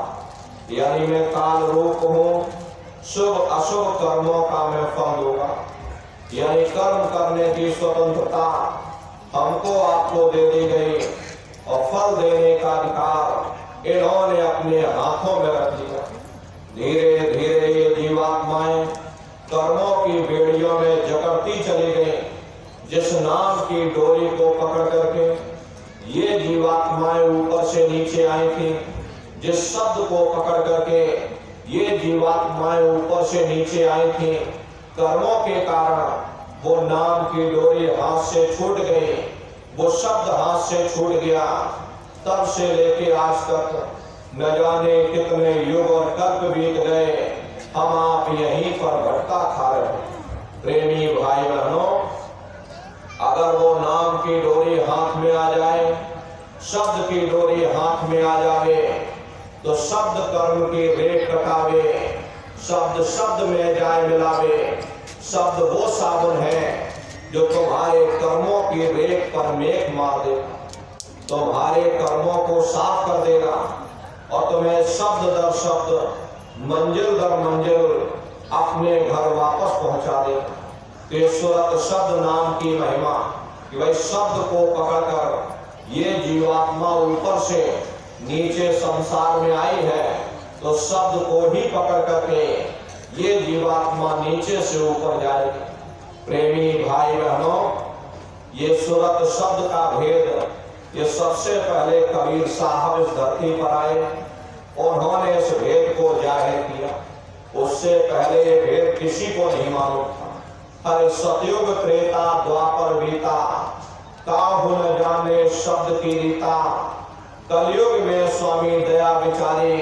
यानी मैं काल रूप हूँ, शुभ अशुभ कर्मों का मैं फल दूंगा। यानी कर्म करने की स्वतंत्रता हमको आपको दे दी गई, और फल देने का अधिकार इन्होंने अपने हाथों में रख दिया। धीरे धीरे ये जीवात्माएं कर्मों की बेड़ियों में जकड़ती चली गई। जिस नाम की डोरी को पकड़ करके ये जीवात्माएं ऊपर से नीचे आई थी, जिस शब्द को पकड़ करके ये जीवात्माएं ऊपर से नीचे आई थी, कर्मों के कारण वो नाम की डोरी हाथ से छूट गई, वो शब्द हाथ से छूट गया। तब से लेके आज तक न जाने कितने युग और कल्प बीत गए, हम आप यहीं पर भटका खा रहे हैं। प्रेमी भाई बहनों, अगर वो नाम की डोरी हाथ में आ जाए, शब्द की डोरी हाथ में आ जावे, तो शब्द कर्म की रेख कटावे, शब्द शब्द में जाए मिलावे। शब्द वो साबुन है जो तुम्हारे कर्मों की रेख पर मेघ मार देगा, तुम्हारे कर्मों को साफ कर देगा, और तुम्हें शब्द दर शब्द, मंजिल दर मंजिल अपने घर वापस पहुंचा देगा। तो सूरत शब्द नाम की महिमा कि भाई शब्द को पकड़कर ये जीवात्मा ऊपर से नीचे संसार में आई है तो शब्द को ही पकड़ करके ये जीवात्मा नीचे से ऊपर जाएगी। प्रेमी भाई बहनों, ये सूरत शब्द का भेद ये सबसे पहले कबीर साहब इस धरती पर आए, उन्होंने इस भेद को जाहिर किया। उससे पहले ये भेद किसी को नहीं मालूम था। हर सतयुग त्रेता द्वापर बीता, काहू न जाने शब्द की रीता। कलयुग में स्वामी दया विचारे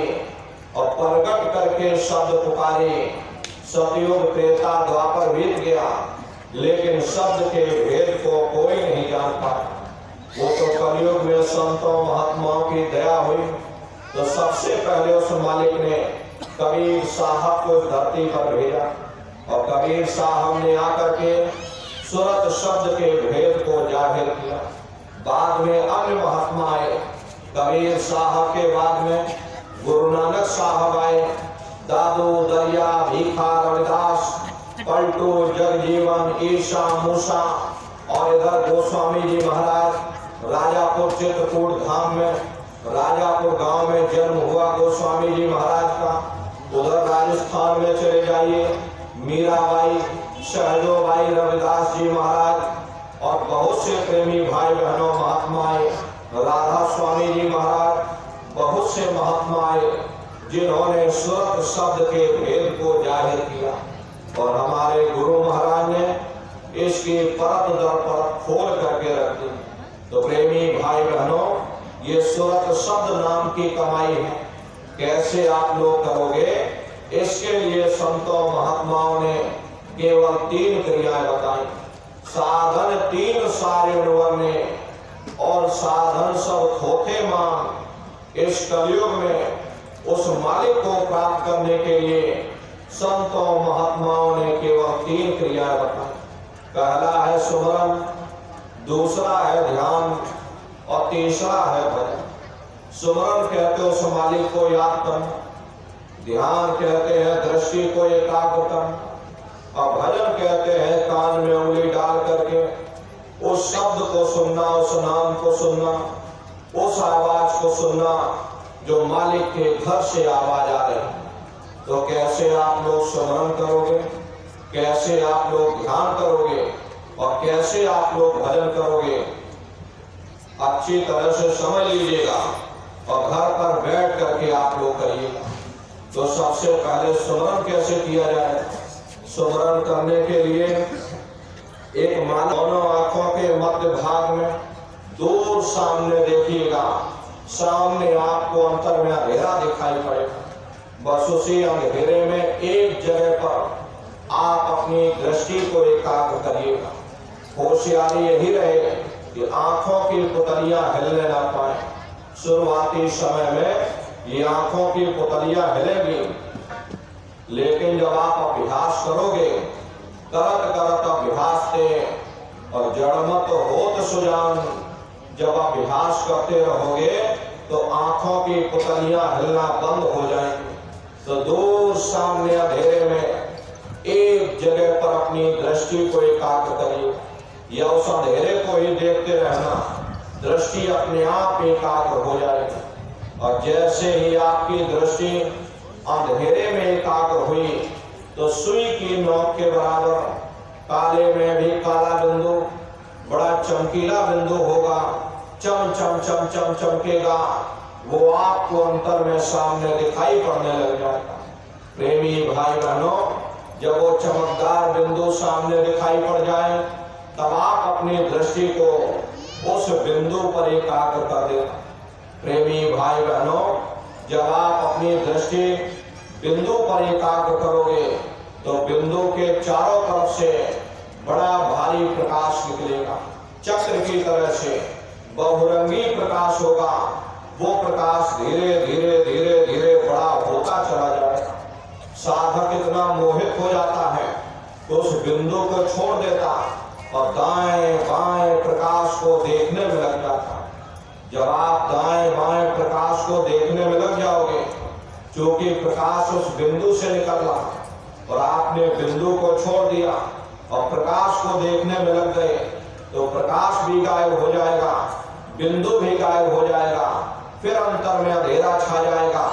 और प्रकट करके शब्द पुकारे। सतयुग त्रेता द्वापर बीत गया, लेकिन शब्द के भेद को कोई नहीं जान पाया। वो तो कलयुग में संतों महात्माओं की दया हुई तो सबसे पहले उस मालिक ने कबीर साहब को धरती पर भेजा और कबीर साहब ने आकर के सूरत शब्द के भेद को जाहिर किया। बाद में अन्य महात्मा आए, कबीर साहब के बाद में गुरु नानक साहब आए, दादू दरिया भीखा रविदास, पलटू जगजीवन ईशा मूसा, और इधर गोस्वामी जी महाराज। राजापुर चित्रकूट धाम में राजापुर गांव में जन्म हुआ गोस्वामी जी महाराज का। उधर राजस्थान में चले जाइए, मीराबाई, सहजोबाई रविदास जी महाराज और बहुत से प्रेमी भाई बहनों महात्माएं, राधा स्वामी जी महाराज, बहुत से महात्माएं जिन्होंने सूरत शब्द के भेद को जाहिर किया। और हमारे गुरु महाराज ने इसकी परत दर परत खोल करके रख दी। तो प्रेमी भाई बहनों, ये सूरत शब्द नाम की कमाई है। कैसे आप लोग करोगे, इसके लिए संतों महात्माओं ने केवल 3 क्रियाएं बताई। साधन 3 सारे ने और साधन सब थोथे मान। इस कलयुग में उस मालिक को प्राप्त करने के लिए संतों महात्माओं ने केवल 3 क्रियाएं बताई। पहला है सुमरन, दूसरा है ध्यान और तीसरा है भजन। सुमरन कहते हैं उस मालिक को याद करना, ध्यान कहते हैं दृष्टि को एकाग्र करना, और भजन कहते हैं कान में उंगली डाल करके उस शब्द को सुनना, उस नाम को सुनना, उस आवाज को सुनना जो मालिक के घर से आवाज आ रही है। तो कैसे आप लोग सुमरन करोगे, कैसे आप लोग ध्यान करोगे और कैसे आप लोग भजन करोगे, अच्छी तरह से समझ लीजिएगा और घर पर बैठ करके आप लोग करिएगा। तो सबसे पहले सुमरन कैसे किया जाए। सुमरन करने के लिए एक मान दोनों आंखों के मध्य भाग में दूर सामने देखिएगा, सामने आपको अंतर में अंधेरा दिखाई पड़ेगा। बस उसी अंधेरे में एक जगह पर आप अपनी दृष्टि को एकाग्र करिएगा। होशियारी यही रहे कि आंखों की पुतलियां हिलने ना पाए। शुरुआती समय में ये आंखों की पुतलियां हिलेंगी, लेकिन जब आप अभ्यास करोगे, करत करत अभ्यास से और जड़मत होत सुजान, जब अभ्यास करते रहोगे तो आंखों की पुतलियां हिलना बंद हो जाएंगी। तो दूर सामने अंधेरे में एक जगह पर अपनी दृष्टि को एकाग्र करिए या उस अंधेरे को ही देखते रहना, दृष्टि अपने आप एकाग्र हो जाएगी। और जैसे ही आपकी दृष्टि अंधेरे में एकाग्र हुई तो सुई की नोक के बराबर काले में भी काला बिंदु, बड़ा चमकीला बिंदु होगा, चम चम चम चम चमकेगा, वो आपको अंतर में सामने दिखाई पड़ने लग जाएगा। प्रेमी भाई बहनों, जब वो चमकदार बिंदु सामने दिखाई पड़ जाए तब आप अपनी दृष्टि को उस बिंदु पर एकाग्र कर देना। प्रेमी भाई बहनों, जब आप अपनी दृष्टि बिंदु पर एकाग्र करोगे तो बिंदु के चारों तरफ से बड़ा भारी प्रकाश निकलेगा, चक्र की तरह से बहुरंगी प्रकाश होगा। वो प्रकाश धीरे धीरे धीरे धीरे बड़ा होता चला जाएगा। साधक इतना मोहित हो जाता है तो उस बिंदु को छोड़ देता और दाएं बाएं प्रकाश को देखने में लग जाता। जब आप दाएं बाएं प्रकाश को देखने में लग जाओगे, क्योंकि प्रकाश उस बिंदु से निकला और आपने बिंदु को छोड़ दिया और प्रकाश को देखने में लग गए, तो प्रकाश भी गायब हो जाएगा, बिंदु भी गायब हो जाएगा, फिर अंतर में अंधेरा छा जाएगा,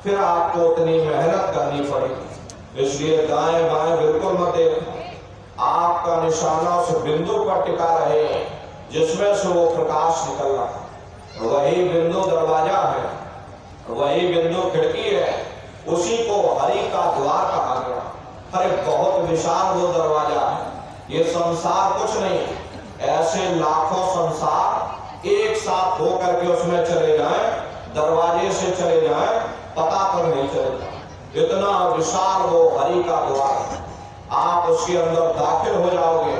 फिर आपको उतनी मेहनत करनी पड़ेगी। इसलिए दाएं बाएं बिल्कुल मत देखो, आपका निशाना उस बिंदु पर टिका रहे जिसमें से वो प्रकाश निकल रहा है। वही बिंदु दरवाजा है, वही बिंदु खिड़की है, उसी को हरि का द्वार कहा गया। अरे बहुत विशाल वो दरवाजा है। ये संसार कुछ नहीं, ऐसे लाखों संसार एक साथ होकर के उसमें चले जाएं, दरवाजे से चले जाएं, पता पर नहीं चलेगा। इतना विशाल वो हरि का द्वार है। आप उसके अंदर दाखिल हो जाओगे,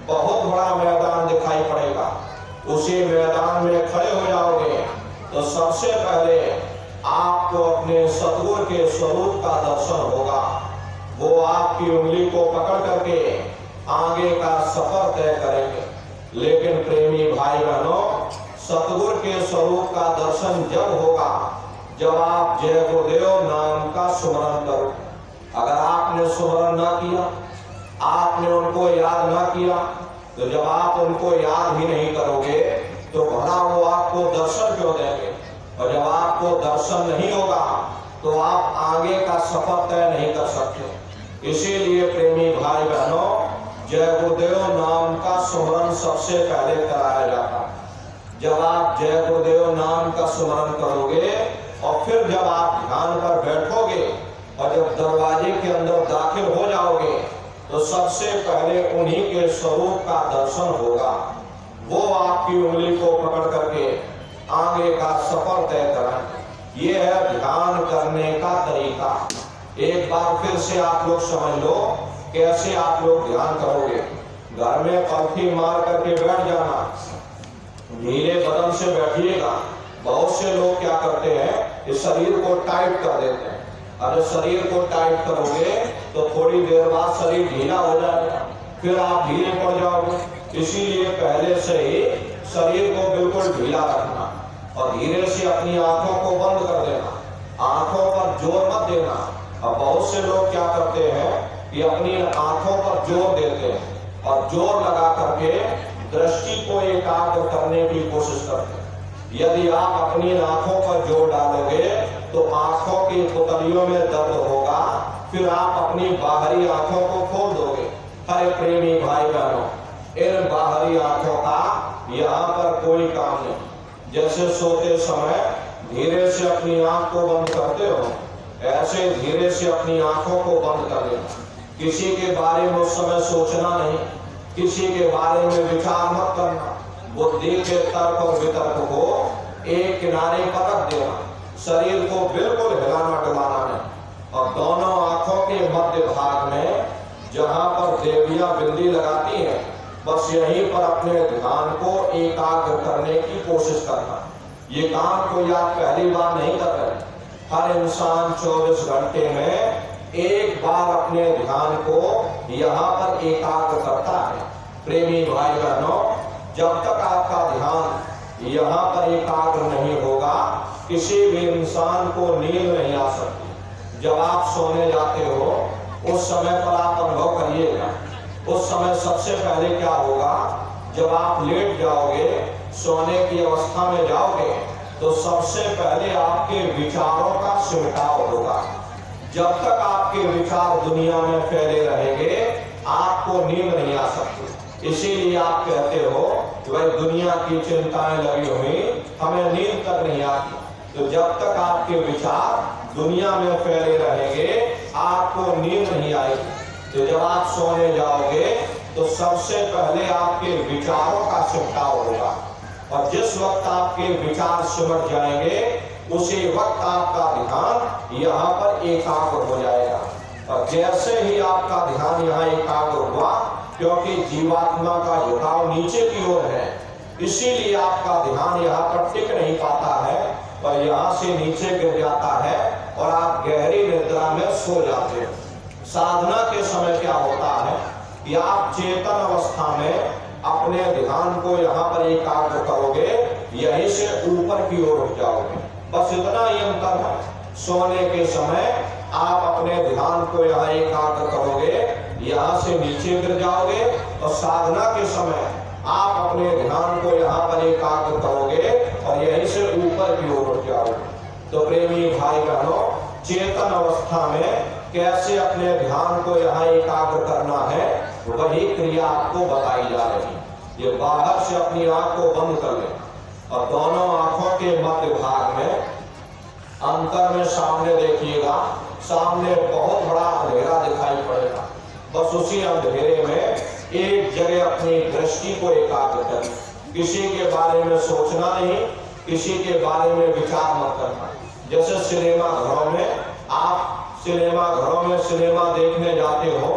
बहुत बड़ा मैदान दिखाई पड़ेगा। उसी मैदान में खड़े हो जाओगे तो सबसे पहले आपको अपने सतगुरु के स्वरूप का दर्शन होगा। वो आपकी उंगली को पकड़ करके आगे का सफर तय करेंगे। लेकिन प्रेमी भाई बहनों, सतगुरु के स्वरूप का दर्शन जब होगा जब आप जय गुरुदेव नाम का सुमरन करो। अगर आपने सुमरन ना किया, आपने उनको याद ना किया, तो जब आप उनको याद ही नहीं करोगे तो भला वो आपको दर्शन क्यों देंगे। और जब आपको दर्शन नहीं होगा तो आप आगे का सफर तय नहीं कर सकते। इसीलिए प्रेमी भाई बहनों, जय गुरुदेव नाम का सुमरन सबसे पहले कराया जाता है। जब आप जय गुरुदेव नाम का सुमरन करोगे और फिर जब आप ध्यान पर बैठोगे और जब दरवाजे के अंदर दाखिल हो जाओगे तो सबसे पहले उन्हीं के स्वरूप का दर्शन होगा। वो आपकी उंगली को पकड़ करके आगे का सफर तय कराएंगे। ये है ध्यान करने का तरीका। एक बार फिर से आप लोग समझ लो कैसे आप लोग ध्यान करोगे। घर में पलथी मार करके बैठ जाना, ढीले बदन से बैठिएगा। बहुत से लोग क्या करते हैं, इस शरीर को टाइट कर देते हैं। अगर शरीर को टाइट करोगे तो थोड़ी देर बाद शरीर ढीला हो जाएगा, फिर आप ढीले पड़ जाओगे। इसीलिए पहले से ही शरीर को बिल्कुल ढीला रखना और धीरे से अपनी आंखों को बंद कर देना। आंखों पर जोर मत देना। अब बहुत से लोग क्या करते हैं कि अपनी आंखों पर जोर देते हैं और जोर लगा करके दृष्टि को एकाग्र करने की कोशिश करते हैं। यदि आप अपनी आंखों पर जोर डालोगे तो आंखों की पुतलियों में दर्द होगा, फिर आप अपनी बाहरी आंखों को खोल दोगे। हरे प्रेमी भाई बहनों, इन बाहरी आंखों का यहाँ पर कोई काम नहीं। जैसे सोते समय धीरे से अपनी आंख को बंद करते हो, ऐसे धीरे से अपनी आंखों को बंद कर लेना। किसी के बारे में उस समय सोचना नहीं, किसी के बारे में विचार मत करना। बुद्धि के तर्क और वितर्क को एक किनारे पर रख देना। शरीर को बिल्कुल हिलाना डुलाना नहीं। और दोनों आंखों के मध्य भाग में जहां पर देवियां बिंदी लगाती हैं, बस यहीं पर अपने ध्यान को एकाग्र करने की कोशिश करना। ये काम कोई आप पहली बार नहीं कर रहे। हर इंसान 24 घंटे में एक बार अपने ध्यान को यहाँ पर एकाग्र करता है। प्रेमी भाई बहनों, जब तक आपका ध्यान यहाँ पर एकाग्र नहीं होगा, किसी भी इंसान को नींद नहीं आ सकती। जब आप सोने जाते हो उस समय पर आप अनुभव करिएगा। उस समय सबसे पहले क्या होगा, जब आप लेट जाओगे, सोने की अवस्था में जाओगे, तो सबसे पहले आपके विचारों का सिमटाव होगा। जब तक आपके विचार दुनिया में फैले रहेंगे, आपको नींद नहीं आ सकती। इसीलिए आप कहते हो कि भाई दुनिया की चिंताएं लगी हुई, हमें नींद तक नहीं आती। तो जब तक आपके विचार दुनिया में फैले रहेंगे, आपको नींद नहीं आएगी। तो जब आप सोने जाओगे तो सबसे पहले आपके विचारों का सिमटाव होगा। और जिस वक्त आपके विचार सिमट जाएंगे, उसी वक्त आपका ध्यान यहाँ पर एकाग्र हो जाएगा। और जैसे ही आपका ध्यान यहाँ एकाग्र हुआ, क्योंकि जीवात्मा का झुकाव नीचे की ओर है, इसीलिए आपका ध्यान यहाँ पर टिक नहीं पाता है और यहाँ से नीचे गिर जाता है और आप गहरी निद्रा में सो जाते हैं। साधना के समय क्या होता है कि आप चेतन अवस्था में अपने ध्यान को यहाँ पर एकाग्र करोगे, यहीं से ऊपर की ओर उठ जाओगे। बस इतना ही अंतर है। सोने के समय आप अपने ध्यान को यहाँ एकाग्र करोगे, यहाँ से नीचे गिर जाओगे। और साधना के समय आप अपने ध्यान को यहाँ पर एकाग्र करोगे, अवस्था में कैसे अपने ध्यान को यहाँ एकाग्र करना है, वही क्रिया आपको बताई जा रही है। ये बाहर से अपनी आंख को बंद कर ले और दोनों आंखों के मध्य भाग में अंतर में सामने देखिएगा, सामने बहुत बड़ा अंधेरा दिखाई पड़ेगा। बस उसी अंधेरे में एक जगह अपनी दृष्टि को एकाग्र करें। किसी के बारे में सोचना नहीं, किसी के बारे में विचार मत करना। जैसे सिनेमा घरों में आप सिनेमा घरों में सिनेमा देखने जाते हो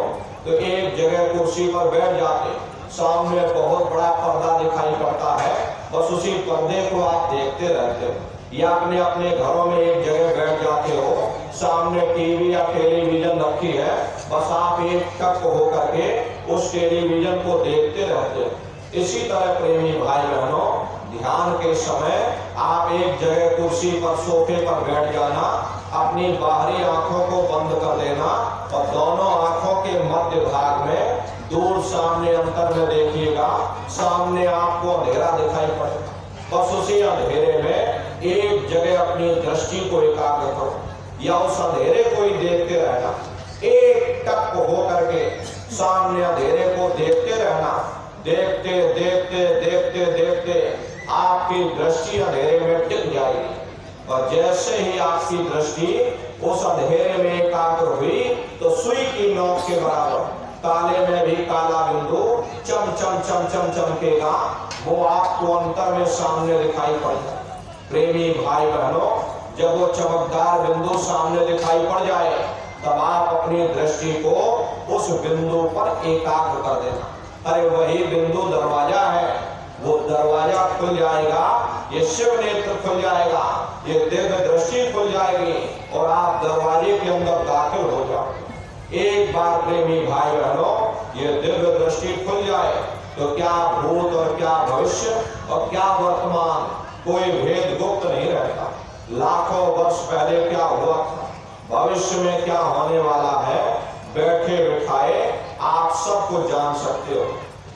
तो एक जगह कुर्सी पर बैठ जाते, सामने बहुत बड़ा पर्दा दिखाई पड़ता है, बस उसी पर्दे को आप देखते रहते हो। या अपने अपने घरों में एक जगह बैठ जाते हो, सामने टीवी या टेलीविजन रखी है, बस आप एक टक होकर के उस टेलीविजन को देखते रहते हो। इसी तरह प्रेमी भाई बहनों, ध्यान के समय आप एक जगह कुर्सी पर सोफे पर बैठ जाना, अपनी बाहरी आंखों को बंद कर देना और दोनों आंखों के मध्य भाग में दूर सामने अंतर में देखिएगा, सामने आपको अंधेरा दिखाई पड़ेगा। बस उसी अंधेरे में एक जगह अपनी दृष्टि को एकाग्र करो या उस अंधेरे को ही देखते रहना। एक टक हो करके सामने अंधेरे को देखते रहना। देखते देखते देखते देखते आपकी दृष्टि अंधेरे में टिक जाएगी और जैसे ही आपकी दृष्टि उस अंधेरे में एकाग्र हुई तो सुई की नोक के बराबर काले में भी काला बिंदु चम चम चम चम चमकेगा, वो आपको अंतर में सामने दिखाई पड़ेगा। प्रेमी भाई बहनों, जब वो चमकदार बिंदु सामने दिखाई पड़ जाए तब आप अपनी दृष्टि को उस बिंदु पर एकाग्र कर देना। अरे वही बिंदु दरवाजा है, वो दरवाजा खुल जाएगा, ये शिव नेत्र खुल जाएगा, ये दिव्य दृष्टि खुल जाएगी और आप दरवाजे के अंदर दाखिल हो जाओगे। एक बार प्रेमी भाई बहनों, ये दिव्य दृष्टि खुल जाए तो क्या भूत और क्या भविष्य और क्या वर्तमान, कोई भेद गुप्त नहीं रहता। लाखों वर्ष पहले क्या हुआ था, भविष्य में क्या होने वाला है, बैठे बिठाए आप सब कुछ जान सकते हो।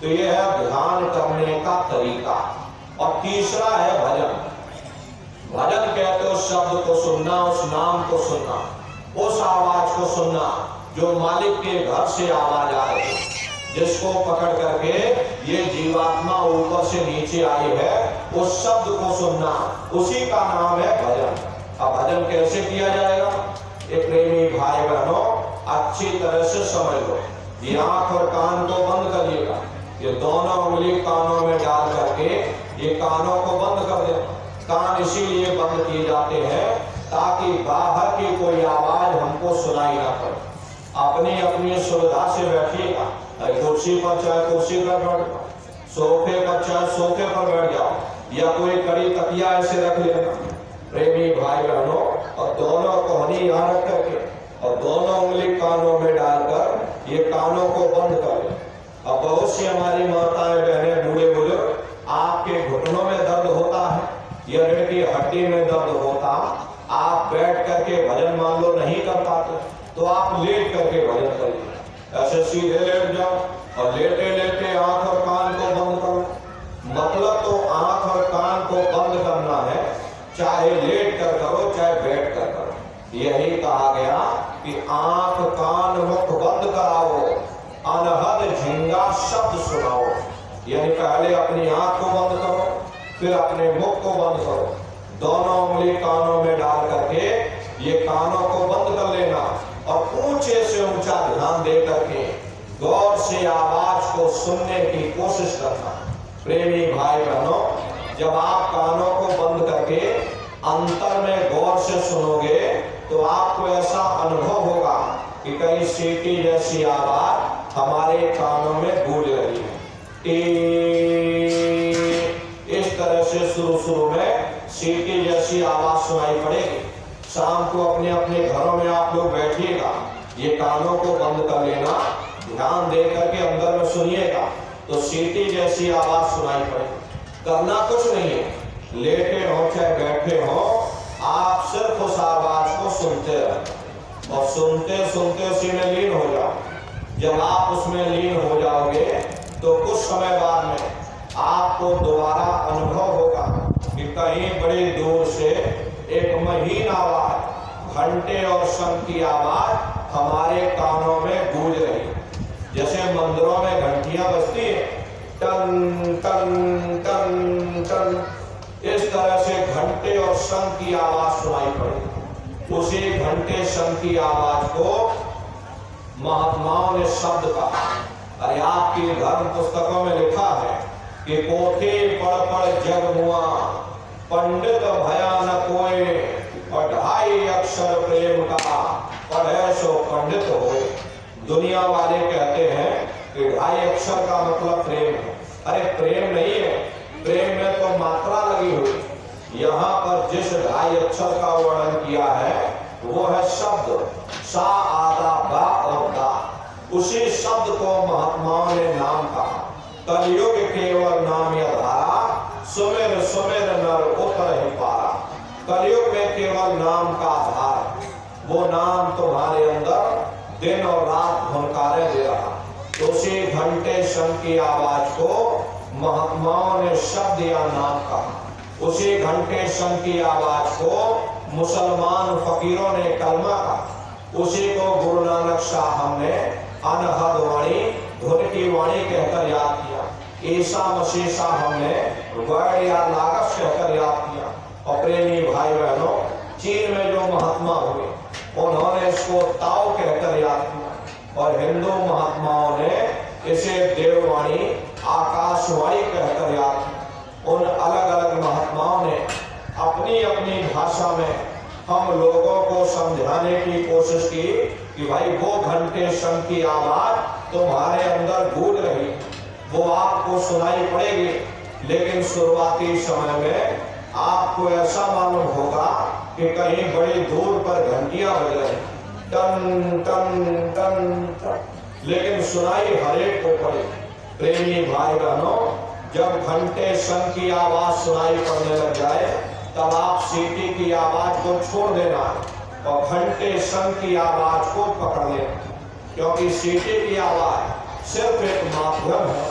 तो यह है ध्यान करने का तरीका। और तीसरा है भजन। भजन कहते हो शब्द को सुनना, उस नाम को सुनना, उस आवाज को सुनना जो मालिक के घर से आवाज आ रही है, जिसको पकड़ करके ये जीवात्मा ऊपर से नीचे आई है, उस शब्द को सुनना, उसी का नाम है भजन। अब भजन कैसे किया जाएगा, एक प्रेमी भाई बहनों अच्छी तरह से समझ लो। ये आंख और कान को बंद करिएगा, ये दोनों उंगली कानों में डाल करके ये कानों को बंद कर देना। कान इसीलिए बंद किए जाते हैं ताकि बाहर की कोई आवाज हमको सुनाई ना पड़े। अपनी अपनी सुविधा से बैठिएगा, कुर्सी पर चाहे कुर्सी पर बैठ जाओ, सोफे पर चाहे सोफे पर बैठ जाओ या कोई कड़ी तकिया ऐसे रख लेना प्रेमी भाई बहनों, और दोनों कोहनी यहाँ रख करके और दोनों उंगली कानों में डालकर ये कानों को बंद कर ले। अब बहुत सी हमारी माताएं बहनें बूढ़े बुजुर्ग, आपके घुटनों में दर्द होता है या रीढ़ की हड्डी में दर्द होता, आप बैठ करके भजन मान लो नहीं कर पाते तो आप लेट करके भजन करिए। ऐसे सीधे लेट जाओ और लेटे लेटे आंख और कान को बंद करो। मतलब तो आंख और कान को बंद करना है, चाहे लेट कर करो चाहे बैठ कर करो। यही कहा गया कि आंख कान मुख बंद कराओ, अनहद झिंगा शब्द सुनाओ। यानी पहले अपनी आंख को बंद करो, फिर अपने मुख को बंद करो, दोनों उंगली कानों में डाल करके ये कानों को बंद कर लेना और ऊंचे से ऊंचा ध्यान दे करके गौर से आवाज को सुनने की कोशिश करना। प्रेमी भाई बहनों, जब आप कानों को बंद करके अंतर में गौर से सुनोगे तो आपको ऐसा अनुभव होगा कि कहीं सीटी जैसी आवाज हमारे कानों में गूंज रही है। इस तरह से शुरू में सीटी जैसी आवाज सुनाई पड़ेगी। शाम को अपने अपने घरों में आप लोग बैठिएगा, ये कानों को बंद कर लेना, ध्यान दे करके अंदर में सुनिएगा तो सीटी जैसी आवाज सुनाई पड़ेगी। करना कुछ नहीं है, लेटे हो चाहे बैठे हो, आप सिर्फ उस आवाज को सुनते रहो और सुनते सुनते उसी में लीन हो जाओ। जब आप उसमें लीन हो जाओगे तो कुछ समय बाद में आपको दोबारा अनुभव होगा कि कहीं बड़ी दूर से एक महीन आवाज घंटे और शंख की आवाज हमारे कानों में गूंज रही। जैसे मंदिरों में घंटियां बजती है, टन टन टन टन, इस तरह से घंटे और शंख की आवाज सुनाई पड़ी। उसी घंटे शंख की आवाज को महात्माओं ने शब्द कहा। अरे आपकी धर्म पुस्तकों में लिखा है कि कोठे पढ़ पढ़ जग मुआ, पंडित भयानक कोई, और 2.5 अक्षर प्रेम का, पढ़े सो पंडित होए। दुनिया वाले कहते हैं कि 2.5 अक्षर का मतलब प्रेम है। अरे प्रेम नहीं है, प्रेम में तो मात्रा लगी हुई। यहाँ पर जिस 2.5 अक्षर का वर्णन किया है वो है शब्द, सा आदा बा और दा। उसी शब्द को महात्माओं ने नाम कहा। कलयुग केवल नाम या धारा, सुमेर सुमेर नर उतर ही पारा। कलयुग में केवल नाम का आधार, वो नाम तुम्हारे अंदर दिन और रात भुनकारे दे रहा। तो उसी घंटे शंख की आवाज को महात्माओं ने शब्द या नाम कहा। उसी घंटे शंख की आवाज को मुसलमान फकीरों ने कलमा कहा। उसी को गुरु नानक साहब ने अनहद वाणी, धुन की वाणी कहकर याद किया। ईसा मसीह साहब ने वर्ड या लागत कहकर याद किया। और प्रेमी भाई बहनों, चीन में जो महात्मा हुए उन्होंने इसको ताओ कहकर याद किया। और हिंदू महात्माओं ने इसे देववाणी, आकाशवाणी कहकर याद किया। उन अलग अलग महात्माओं ने अपनी अपनी भाषा में हम लोगों को समझाने की कोशिश की कि भाई वो घंटे शंख की आवाज तुम्हारे अंदर गूंज रही, वो आपको सुनाई पड़ेगी। लेकिन शुरुआती समय में आपको ऐसा मालूम होगा कि कहीं बड़ी दूर पर घंटियां बज रही, टन टन टन टन, लेकिन सुनाई हरेक को पड़े। प्रेमी भाई बहनों, जब घंटे शंख की आवाज सुनाई पड़ने लग जाए तब आप सीटी की आवाज को छोड़ देना और घंटे शंख की आवाज को पकड़ लेना, क्योंकि सीटी की आवाज सिर्फ एक माध्यम है,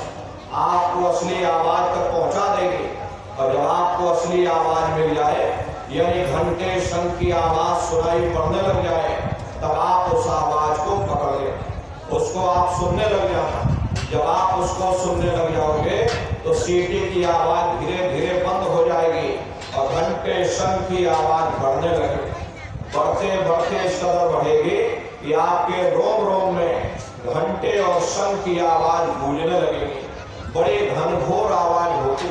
आपको असली आवाज तक पहुंचा देगी। और जब आपको असली आवाज मिल जाए, यानी घंटे शंख की आवाज सुनाई पड़ने लग जाए, तब आप उस आवाज को पकड़ लें, उसको आप सुनने लग जाना। जब आप उसको सुनने लग जाओगे तो सीटी की आवाज धीरे धीरे बंद हो जाएगी और घंटे शंख की आवाज बढ़ने लगेगी। बढ़ते बढ़ते इस कदर बढ़ेगी कि आपके रोम रोम में घंटे और शंख की आवाज गूंजने लगेगी। बड़ी घनघोर आवाज होती,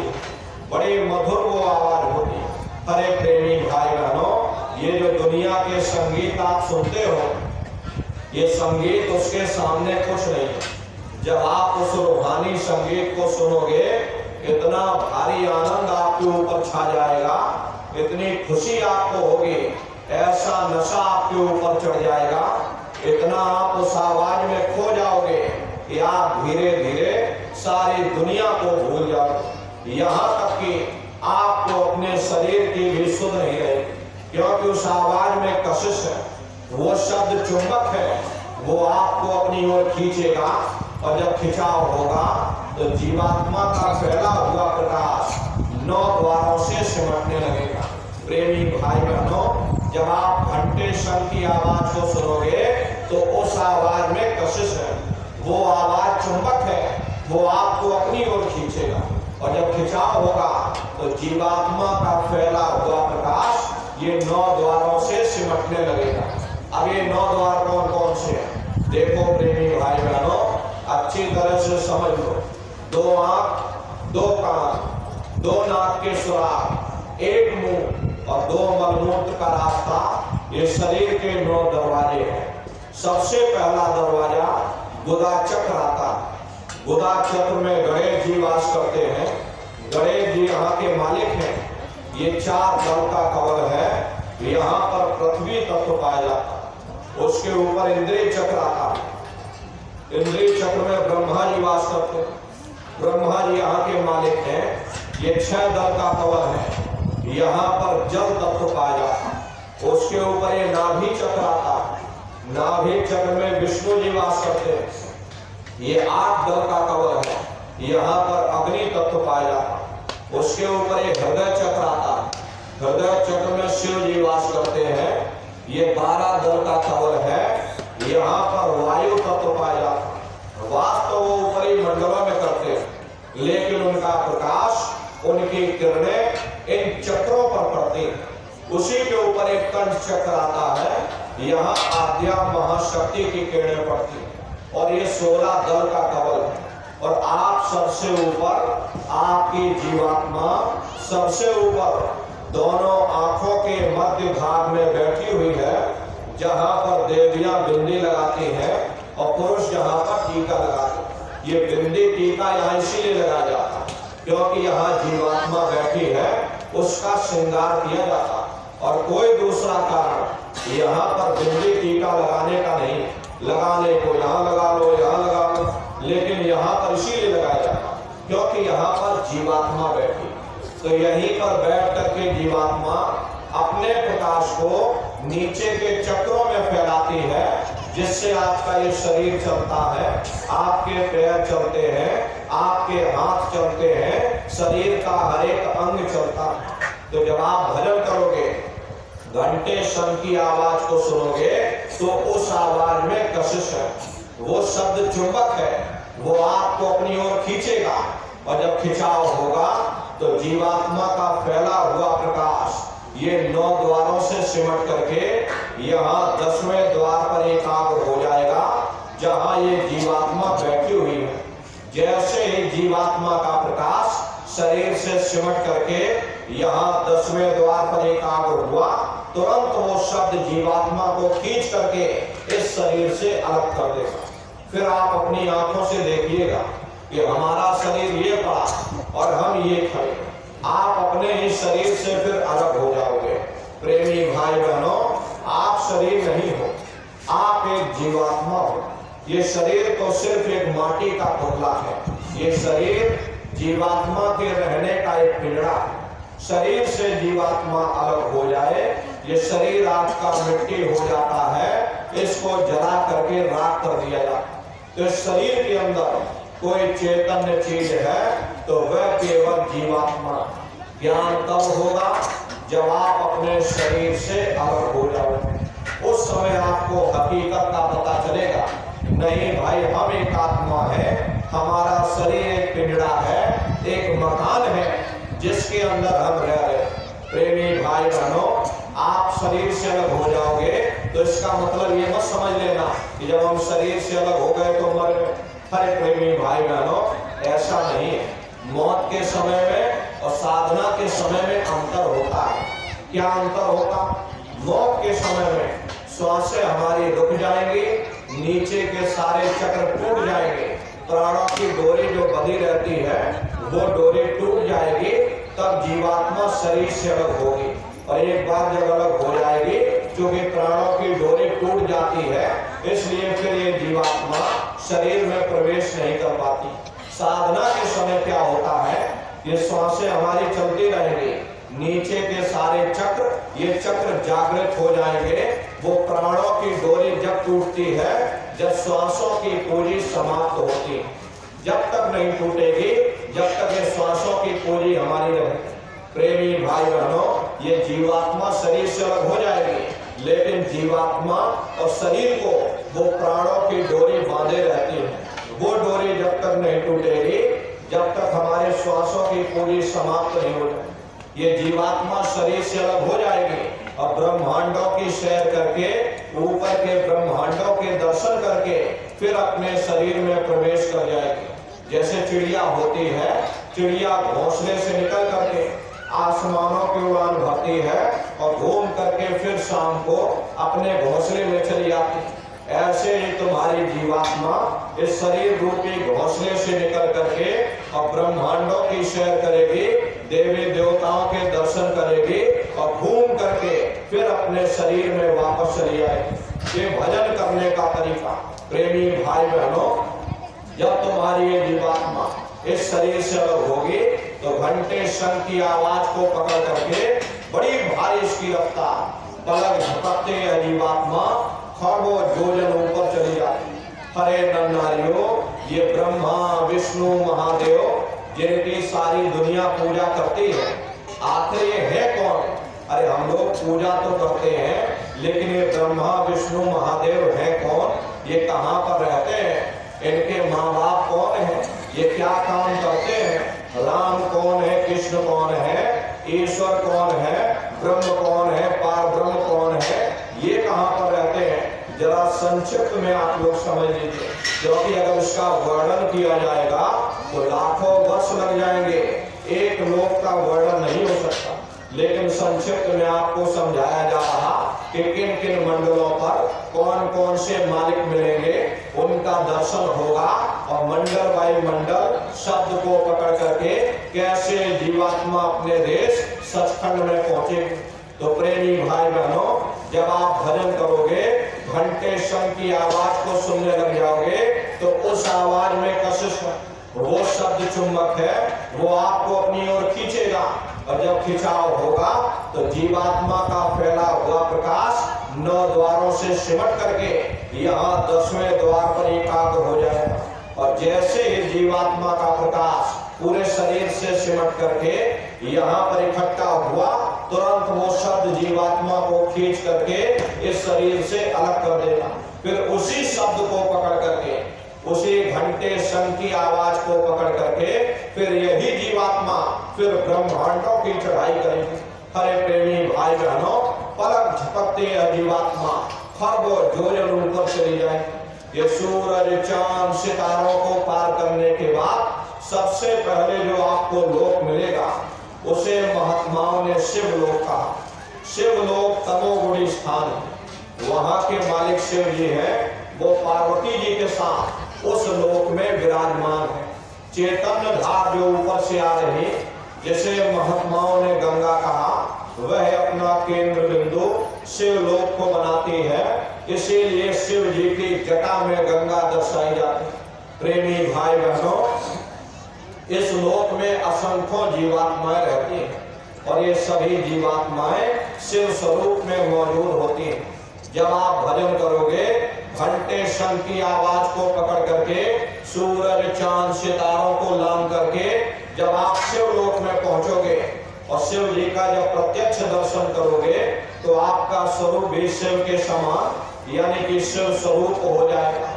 बड़ी मधुर वो आवाज होती। अरे प्रेमी भाई बहनों, ये जो दुनिया के संगीत आप सुनते हो, ये संगीत उसके सामने कुछ नहीं है। जब आप उस रूहानी संगीत को सुनोगे, इतना भारी आनंद आपके ऊपर छा जाएगा, इतनी खुशी आपको होगी, ऐसा नशा आपके ऊपर चढ़ जाएगा, इतना आप उस आवाज में खो जाओगे कि आप धीरे धीरे सारी दुनिया को भूल जाओगे। यहाँ तक कि आपको अपने शरीर की भी सुध नहीं रहेगी, क्योंकि उस आवाज में कशिश है। वो शब्द चुंबक है, वो आपको अपनी ओर खींचेगा और जब खिंचाव होगा तो जीवात्मा का फैला हुआ प्रकाश 9 द्वारों से सिमटने लगेगा। प्रेमी भाई बहनों, जब आप घंटे शंख की आवाज को सुनोगे तो उस आवाज में कशिश है, वो आवाज चुंबक है, वो आपको अपनी ओर खींचेगा। और जब खिंचाव होगा तो जीवात्मा का फैला हुआ प्रकाश ये 9 द्वारों से सिमटने लगेगा। अब ये 9 द्वार कौन कौन से हैं? देखो प्रेमी भाई बहनों, अच्छी तरह से समझ लो। 2 आंख, 2 कान, 2 नाक के सुराख, 1 मुंह और 2 मलमूत्र का रास्ता, ये शरीर के 9 दरवाजे हैं। सबसे पहला दरवाजा गुदा चक्र आता है। गुदा चक्र में गणेश जी वास करते हैं। गणेश जी यहाँ के मालिक हैं। ये 4 दल का कवल है। यहाँ पर पृथ्वी तत्व पाया जाता है। उसके ऊपर इंद्रिय चक्र आता है। इंद्रिय चक्र में ब्रह्मा जी वास करते हैं। ब्रह्मा जी यहाँ के मालिक हैं। ये 6 दल का कवल है। यहाँ पर जल तत्व पाया जाता है। उसके ऊपर ये नाभि चक्र आता है। नाभि चक्र में विष्णु जी वास करते हैं। ये 8 दल का कवल है। यहाँ पर अग्नि तत्व पाया जाता है। उसके ऊपर ये हृदय चक्र आता है। हृदय चक्र में शिव जी वास करते हैं। ये 12 दल का कवल है। यहाँ पर वायु तत्व पाया जाता है। वास्तव वो ऊपरी मंडलों में करते हैं, लेकिन उनका प्रकाश, उनकी किरणें इन चक्रों पर पड़ती हैं। उसी के ऊपर एक कंठ चक्र आता है, यहाँ आद्या महाशक्ति की किरणें पड़ती हैं और ये 16 दल का कवल है। और आप सबसे ऊपर, आपकी जीवात्मा सबसे ऊपर दोनों आंखों के मध्य भाग में बैठी हुई है, जहां पर देवियां बिंदी लगाती हैं और पुरुष जहां पर टीका लगाते हैं। ये बिंदी टीका यहाँ इसीलिए लगाया जाता है क्योंकि यहाँ जीवात्मा बैठी है, उसका श्रृंगार किया जाता है। और कोई दूसरा कारण यहाँ पर बिंदी टीका लगाने का नहीं। लगाने को यहाँ लगा लो, यहाँ लगा लो, लेकिन यहाँ पर इसीलिए लगाया जाता क्योंकि यहाँ पर जीवात्मा बैठी। तो यहीं पर बैठ करके जीवात्मा अपने प्रकाश को नीचे के चक्रों में फैलाती है, जिससे आपका ये शरीर चलता है, आपके पैर चलते हैं, आपके हाथ चलते हैं, शरीर का हर एक अंग चलता है। तो जब आप भजन करोगे, घंटे शंख की आवाज को सुनोगे, तो उस आवाज में कशिश है, वो शब्द चुंबक है, वो आपको अपनी ओर खींचेगा। और जब खिंचाव होगा तो जीवात्मा का फैला हुआ प्रकाश ये 9 द्वारों से सिमट करके यहाँ 10वें द्वार पर एकाग्र हो जाएगा, जहाँ ये जीवात्मा बैठी हुई है। जैसे ही जीवात्मा का प्रकाश शरीर से सिमट करके यहाँ 10वें द्वार पर एकाग्र हुआ, तुरंत वो शब्द जीवात्मा को खींच करके इस शरीर से अलग कर देगा। फिर आप अपनी आंखों से देखिएगा कि हमारा शरीर ये पड़ा और हम ये खड़े। आप अपने ही शरीर से फिर अलग हो जाओगे। प्रेमी भाई बहनों, आप शरीर नहीं हो, आप एक जीवात्मा हो। ये शरीर तो सिर्फ एक माटी का टुकड़ा है। ये शरीर जीवात्मा के रहने का एक पिंजड़ा है। शरीर से जीवात्मा अलग हो जाए, ये शरीर आपका मिट्टी हो जाता है, इसको जला करके राख कर दिया जाता है। तो इस शरीर के अंदर कोई चैतन्य चीज है तो वह केवल जीवात्मा। ज्ञान तब होगा जब आप अपने शरीर से अलग हो जाओगे। उस समय आपको हकीकत का पता चलेगा, नहीं भाई हम एक आत्मा है, हमारा शरीर एक पिंजड़ा है, एक मकान है जिसके अंदर हम रह रहे। प्रेमी भाई बहनों, आप शरीर से अलग हो जाओगे तो इसका मतलब ये मत समझ लेना कि जब हम शरीर से अलग हो गए तो मर गए। अरे प्रेमी भाई बहनों, ऐसा नहीं है। मौत के समय में और साधना के समय में अंतर होता है। क्या अंतर होता? मौत के समय में श्वासें हमारी रुक जाएंगी, नीचे के सारे चक्र टूट जाएंगे, प्राणों की डोरी जो बंधी रहती है वो डोरी टूट जाएगी, तब जीवात्मा शरीर से अलग होगी। और एक बार जब अलग हो जाएगी, क्योंकि प्राणों की डोरी टूट जाती है, इसलिए फिर ये जीवात्मा शरीर में प्रवेश नहीं कर पाती। साधना के समय क्या होता है, ये श्वासें हमारी चलती रहेंगी, नीचे के सारे चक्र, ये चक्र जागृत हो जाएंगे। वो प्राणों की डोरी जब टूटती है, जब श्वासों की पूंजी समाप्त होती है। जब तक नहीं टूटेगी, जब तक ये श्वासों की पूंजी हमारी रहेगी। प्रेमी भाई बहनों, ये जीवात्मा शरीर से अलग हो जाएगी, लेकिन जीवात्मा और शरीर को वो प्राणों की डोरी बांधे रहती है। वो डोरी जब तक नहीं टूटेगी, जब तक हमारे श्वासों की पूंजी समाप्त नहीं हो जाएगी। ये जीवात्मा शरीर से अलग हो जाएगी और ब्रह्मांडों की सैर करके, ऊपर के ब्रह्मांडों के दर्शन करके फिर अपने शरीर में प्रवेश कर जाएगी। जैसे चिड़िया होती है, चिड़िया घोंसले से निकल करके आसमानों की उड़ान भरती है और घूम करके फिर शाम को अपने घोंसले में चली आती है। ऐसे ही तुम्हारी जीवात्मा इस शरीर रूपी घोंसले से निकल करके और ब्रह्मांडों की सैर करेगी, देवी देवताओं के दर्शन करेगी और घूम करके फिर अपने शरीर में वापस चली आएगी। ये भजन करने का तरीका। प्रेमी भाई बहनों, जब तुम्हारी ये जीवात्मा इस शरीर से अलग होगी तो घंटे शंख की आवाज को पकड़ करके बड़ी भारी इसकी रफ्तार, पलक झपकते यह जीवात्मा खरबों योजन ऊपर चली जाती। हरे नर नारियों, ये ब्रह्मा विष्णु महादेव जिनकी सारी दुनिया पूजा करती है, आखिर ये है कौन? अरे हम लोग पूजा तो करते हैं, लेकिन ये ब्रह्मा विष्णु महादेव है कौन, ये कहाँ पर रहते हैं, इनके माँ बाप कौन है, ये क्या काम करते हैं, राम कौन है, कृष्ण कौन है, ईश्वर कौन है, ब्रह्म कौन है, पार ब्रह्म कौन है, ये कहाँ पर रहते हैं, जरा संक्षिप्त में आप लोग समझ लीजिए। क्योंकि अगर इसका वर्णन किया जाएगा तो लाखों वर्ष लग जाएंगे, एक लोक का वर्णन नहीं हो सकता। लेकिन संक्षिप्त में आपको समझाया जा रहा कि किन किन मंडलों पर कौन कौन से मालिक मिलेंगे, उनका दर्शन होगा, और मंडल बाई मंडल शब्द को पकड़ करके कैसे जीवात्मा अपने देश सचखंड में पहुंचेंगे। तो प्रेमी भाई बहनों, जब आप भजन करोगे, घंटे शंख की आवाज को सुनने लग जाओगे, तो उस आवाज में कशिश वो शब्द चुंबक है, वो आपको अपनी ओर खींचेगा, और जब खिंचाव होगा तो जीवात्मा का फैला हुआ प्रकाश 9 द्वारों से सिमट करके यहाँ 10वें द्वार पर एकाग्र हो जाएगा। और जैसे ही जीवात्मा का प्रकाश पूरे शरीर से सिमट करके यहाँ पर इकट्ठा हुआ, तुरंत वो शब्द जीवात्मा को खींच करके इस शरीर से अलग कर देगा। फिर उसी शब्द को पकड़ करके, उसी घंटे शंख की आवाज को पकड़ करके, फिर यही जीवात्मा फिर ब्रह्मांडों की चढ़ाई करेगी। हरे प्रेमी भाई बहनों, पलक झपकते यह जीवात्मा खरबों जोजन ऊपर चली जाएगी। ये सूरज चांद सितारों को पार करने के बाद सबसे पहले जो आपको लोक मिलेगा, उसे महात्माओं ने शिवलोक कहा। शिवलोक तमोगुणी स्थान है, वहां के मालिक शिव जी हैं, वो पार्वती जी के साथ उस लोक में विराजमान है। चैतन्य धार जो ऊपर से आ रही, जिसे महात्माओं ने गंगा कहा, वह अपना केंद्र बिंदु शिवलोक को बनाती है। इसीलिए शिव जी की जटा में गंगा दर्शाई जाती है। प्रेमी भाई बहनों, इस लोक में असंख्यों जीवात्माएं रहती हैं, और ये सभी जीवात्माएं शिव स्वरूप में मौजूद होती हैं। जब आप भजन करोगे, घंटे शंख की आवाज को पकड़ करके, सूरज चांद सितारों को लांग करके जब आप शिवलोक में पहुंचोगे और शिव जी का जब प्रत्यक्ष दर्शन करोगे, तो आपका स्वरूप भी शिव के समान यानी कि शिव स्वरूप हो जाएगा।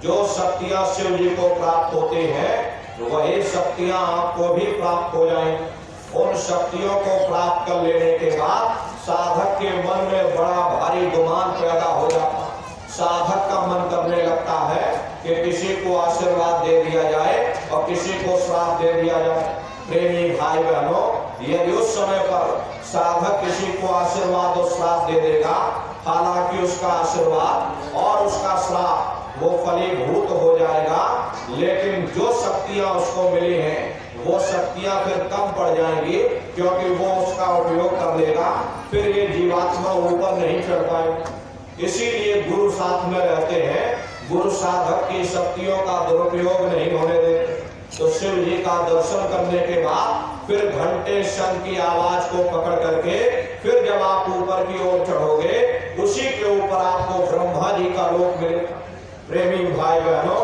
जो शक्तियां शिव जी को प्राप्त होती हैं, वही शक्तियां आपको भी प्राप्त हो जाएंगी। उन शक्तियों को प्राप्त कर लेने के बाद साधक के मन में बड़ा भारी गुमान पैदा हो जाता है। साधक का मन करने लगता है कि किसी को आशीर्वाद दे दिया जाए और किसी को श्राप दे दिया जाए। प्रेमी भाई बहनों, यदि उस समय पर साधक किसी को आशीर्वाद और श्राप दे देगा, हालांकि उसका आशीर्वाद और उसका श्राप वो फलीभूत हो जाएगा, लेकिन जो शक्तियां उसको मिली हैं वो शक्तियां फिर कम पड़ जाएंगी, क्योंकि वो उसका उपयोग कर लेगा, फिर ये जीवात्मा ऊपर नहीं चढ़ पाएगी। इसीलिए गुरु साथ में रहते हैं, गुरु साधक की शक्तियों का दुरुपयोग नहीं होने देते। तो शिव जी का दर्शन करने के बाद फिर घंटे शंख की आवाज को पकड़ करके फिर जब आप ऊपर की ओर चढ़ोगे, उसी के ऊपर आपको ब्रह्मा जी का लोक मिलेगा। प्रेमी भाई बहनों,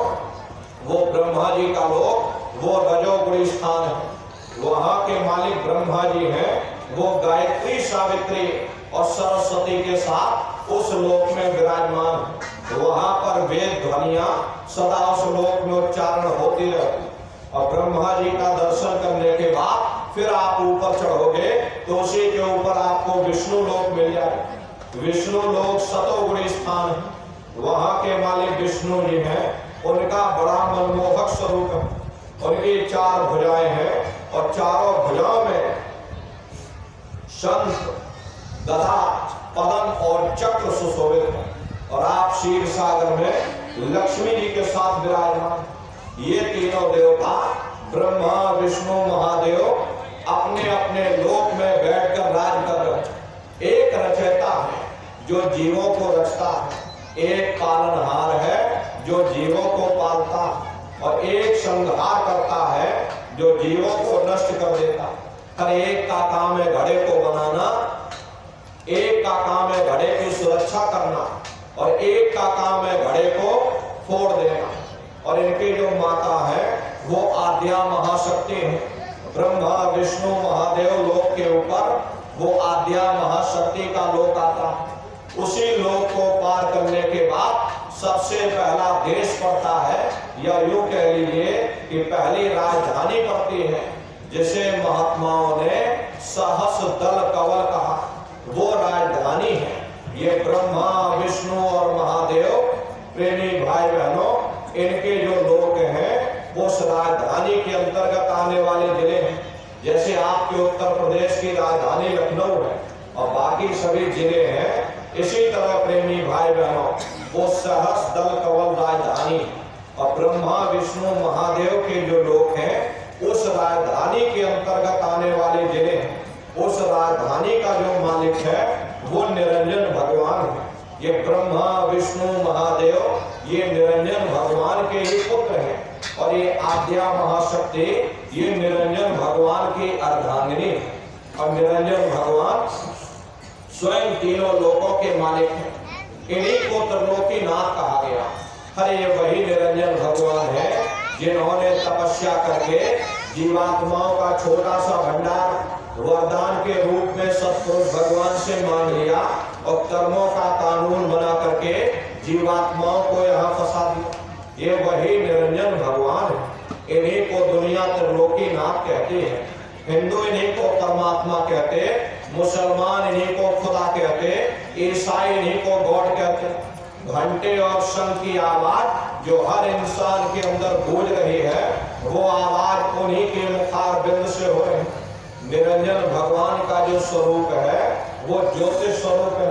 वो ब्रह्मा जी का लोक वो रजोगुणी स्थान है। वहां के मालिक ब्रह्मा जी हैं, वो गायत्री सावित्री और सरस्वती के साथ उस लोक में विराजमान है। वहां पर वेद ध्वनियां सदा उस लोक में उच्चारण होती रहती। और ब्रह्मा जी का दर्शन करने के बाद फिर आप ऊपर चढ़ोगे तो उसी के ऊपर आपको विष्णु लोक मिल जाए। विष्णु लोक सतोगुणी स्थान है। वहां के मालिक विष्णु जी हैं, उनका बड़ा मनमोहक स्वरूप है। उनकी 4 भुजाएं हैं और चारों भुजाओं में शंख, गदा, पद्म और चक्र सुशोभित है। और आप क्षीर सागर में लक्ष्मी जी के साथ विराजमान। ये तीनों देवता ब्रह्मा विष्णु महादेव अपने अपने लोक में बैठकर राज कर रहे हैं। एक रचयिता है जो जीवों को रचता है, एक पालनहार है जो जीवों को पालता है, और एक संहार करता है जो जीवों को नष्ट कर देता है। हर एक का काम है घड़े को बनाना, एक का काम है घड़े की सुरक्षा करना, और एक का काम है घड़े को फोड़ देना। और इनकी जो माता है वो आद्या महाशक्ति है। ब्रह्मा विष्णु महादेव लोक के ऊपर वो आद्या महाशक्ति का लोक आता है। उसी लोक को पार करने के बाद सबसे पहला देश पड़ता है, या यूं कह लीजिए कि पहली राजधानी पड़ती है, जिसे महात्माओं ने सहस दल कवल कहा, वो राजधानी है। ये ब्रह्मा विष्णु और महादेव, प्रेमी भाई बहनों, इनके जो लोक हैं वो उस राजधानी के अंतर्गत आने वाले जिले हैं। जैसे आपके उत्तर प्रदेश की राजधानी लखनऊ है और बाकी सभी जिले हैं, इसी तरह प्रेमी भाई बहनों वो सहस दल कवल राजधानी और ब्रह्मा विष्णु महादेव के जो लोक हैं उस राजधानी के अंतर्गत आने वाले जिले हैं। उस राजधानी का जो मालिक है वो निरंजन भगवान है। ये ब्रह्मा विष्णु महादेव ये निरंजन भगवान के ही पुत्र हैं और ये आद्या महाशक्ति ये निरंजन भगवान की अर्धांगिनी है। और निरंजन भगवान स्वयं तीनों लोकों के मालिक हैं। इन्हीं को त्रिलोकीनाथ कहा गया। अरे ये वही निरंजन भगवान है जिन्होंने तपस्या करके जीवात्माओं का छोटा सा भंडार वरदान के रूप में सत्पुरुष भगवान से मांग लिया और कर्मों का कानून बना करके जीवात्माओं को यहाँ फंसा दिया। ये वही निरंजन भगवान है। इन्हीं को दुनिया त्रिलोकीनाथ कहती है। हिंदू इन्हीं को परमात्मा कहते, मुसलमान इन्हीं को खुदा कहते, ईसाई इन्हीं को गॉड कहते। घंटे और शंख की आवाज जो हर इंसान के अंदर गूंज रही है वो आवाज उन्हीं के मुखार बिंद से हो रही है। निरंजन भगवान का जो स्वरूप है वो ज्योतिष स्वरूप है।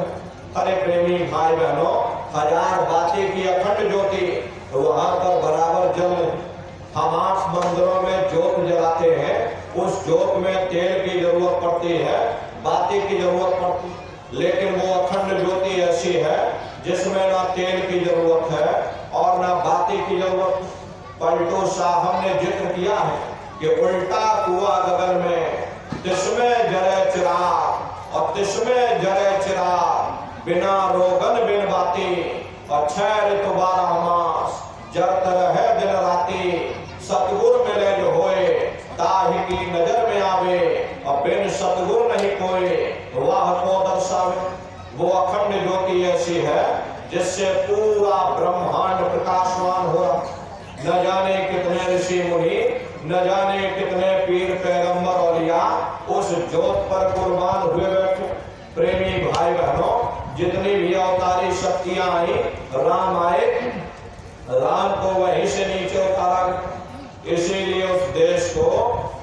अरे प्रेमी भाई बहनों, हजार बातें की अखंड ज्योति वहां पर बराबर जल रही। हम 8 मंदिरों में ज्योत जलाते हैं, उस ज्योत में तेल की जरूरत पड़ती है, बाती की जरूरत पड़ती है, लेकिन वो अखंड ज्योति ऐसी है जिसमें ना तेल की जरूरत है और ना बाती की जरूरत। पलटू साहब ने जिक्र किया है कि उल्टा कुआ गगन में तिसमें जरे चिराग और तिसमें जरे चिराग, बिना रोगन बिन बाती और 6 ऋतु 12 मास जरत रहे दिन राती, सतगुर मिले जो होए ताहि की नजर में आवे और बिन सतगुर नहीं कोई वाह को दर्शावे। वो अखंड ज्योति ऐसी है जिससे पूरा ब्रह्मांड प्रकाशमान हो रहा। न जाने कितने ऋषि मुनि, न जाने कितने पीर पैगंबर औलिया उस ज्योत पर कुर्बान हुए बैठे। प्रेमी भाई बहनों, जितनी भी अवतारी शक्तियां आई, राम आए, राम को वहीं से नीचे उतारा गया। इसीलिए उस देश को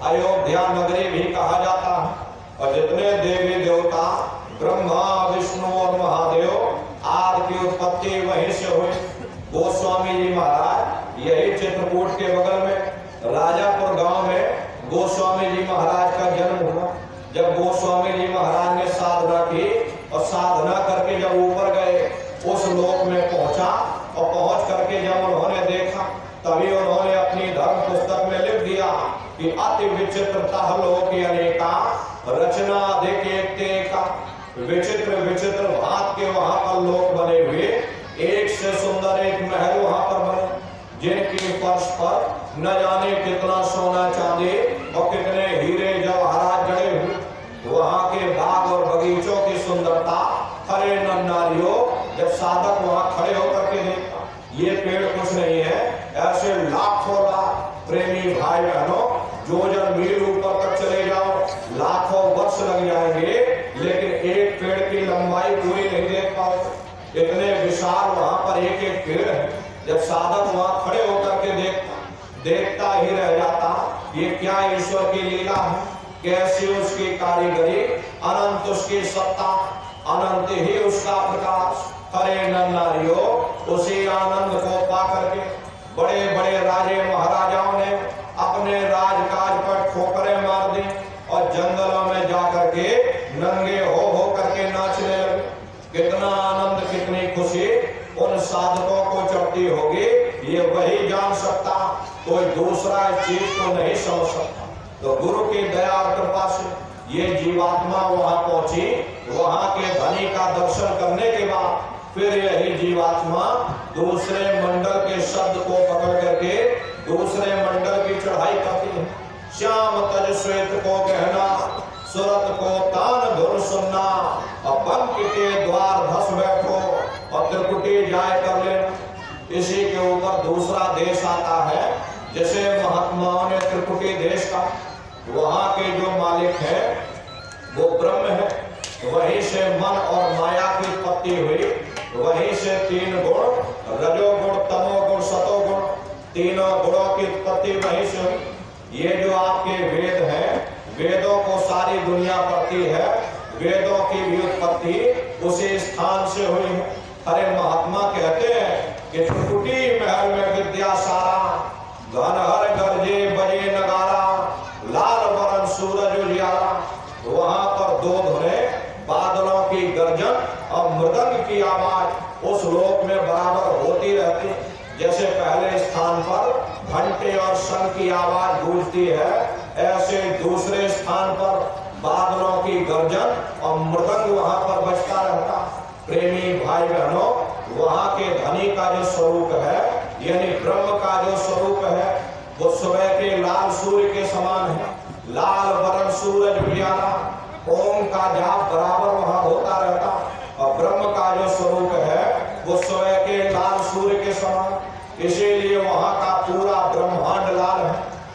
अयोध्या नगरी भी कहा जाता है। और जितने देवी देवता ब्रह्मा विष्णु और महादेव आदि की उत्पत्ति वहीं से हुई। गोस्वामी जी महाराज यही चित्रकूट के बगल में राजापुर गांव में गोस्वामी जी महाराज का जन्म हुआ। जब गोस्वामी जी महाराज ने साधना की और साधना करके जब ऊपर गए, उस लोक में पहुंचा और पहुंच करके जब उन्होंने देखा, तभी उन्होंने अपनी धर्म पुस्तक में लिख दिया कि अति विचित्रता लोक अनेका रचना देखे का। विचित्र विचित्र भांत के वहां पर लोक बने हुए, एक से सुंदर एक महल वहां पर बने, जिनकी फर्श पर न जाने कितना सोना चांदी और कितने हीरे जवाहरात जड़े हुए। वहां के बाग और बगीचों की सुंदरता, हरे नारियों, जब साधक वहां खड़े होकर के देखा ये पेड़ कुछ नहीं है, ऐसे लाखों लाख प्रेमी भाई बहनों, जोजन मील ऊपर तक चले जाओ, लाखों वर्ष लग जाएंगे, लेकिन एक पेड़ की लंबाई पूरी नहीं देख पाओ। इतने विशाल वहां पर एक एक पेड़ है। जब साधक वहां खड़े होकर के देखता ही रह जाता, ये क्या ईश्वर की लीला है, कैसी उसकी कारीगरी, अनंत उसकी सत्ता, अनंत ही उसका प्रकाश। हरे नारियों, उसी आनंद को पा करके बड़े बड़े राजे महाराजाओं ने अपने राजकाज पर ठोकरें मार दी और जंगलों में जाकर के नंगे हो करके नाचने लगे। कितना आनंद, कितनी खुशी उन साधकों को चढ़ती होगी, ये वही जान सकता, कोई दूसरा इस चीज को नहीं समझ सकता। तो गुरु की दया और कृपा से ये जीवात्मा वहां पहुंची। वहां के धनी का दर्शन करने के बाद फिर यही जीवात्मा दूसरे मंडल के शब्द को पकड़ करके दूसरे मंडल की चढ़ाई करती है। श्याम तज श्वेत को कहना सुरत को तान धुन सुनना, और बन के द्वार धस बैठो और त्रिकुटी जाय कर लेना। इसी के ऊपर दूसरा देश आता है, जैसे महात्माओं ने त्रिकुटी देश का, वहां के जो मालिक है वो ब्रह्म है, वहीं से मन और माया की उत्पत्ति हुई, वहीं से तीन गुण रजोगुण तमोगुण सतोगुण तीनों गुणों की उत्पत्ति वहीं से हुई। ये जो आपके वेद हैं, वेदों को सारी दुनिया पढ़ती है, वेदों की भी उत्पत्ति उसी स्थान से हुई है। अरे महात्मा कहते हैं कि त्रिकुटी महल में विद्या सारा, घनहर गरजे बजे नगारा, लाल वरण सूरज उजियारा। वहां पर दो धुने, बादलों की गर्जन और मृदंग की आवाज उस लोक में बराबर होती रहती। जैसे पहले स्थान पर घंटे और शंख की आवाज गूंजती है, ऐसे दूसरे स्थान पर बादलों की गर्जन और मृदंग वहां पर बजता रहता। प्रेमी भाई बहनों, वहां के धनी का जो स्वरूप है, यानी ब्रह्म का जो स्वरूप है, वो सुबह के लाल सूर्य के समान है। लाल वरण सूरज उजियारा, ओम का जाप बराबर वहां होता रहता। और ब्रह्म का जो स्वरूप है वो सुबह के लाल सूर्य के समान, इसीलिए वहां का पूरा ब्रह्मांड लाल है।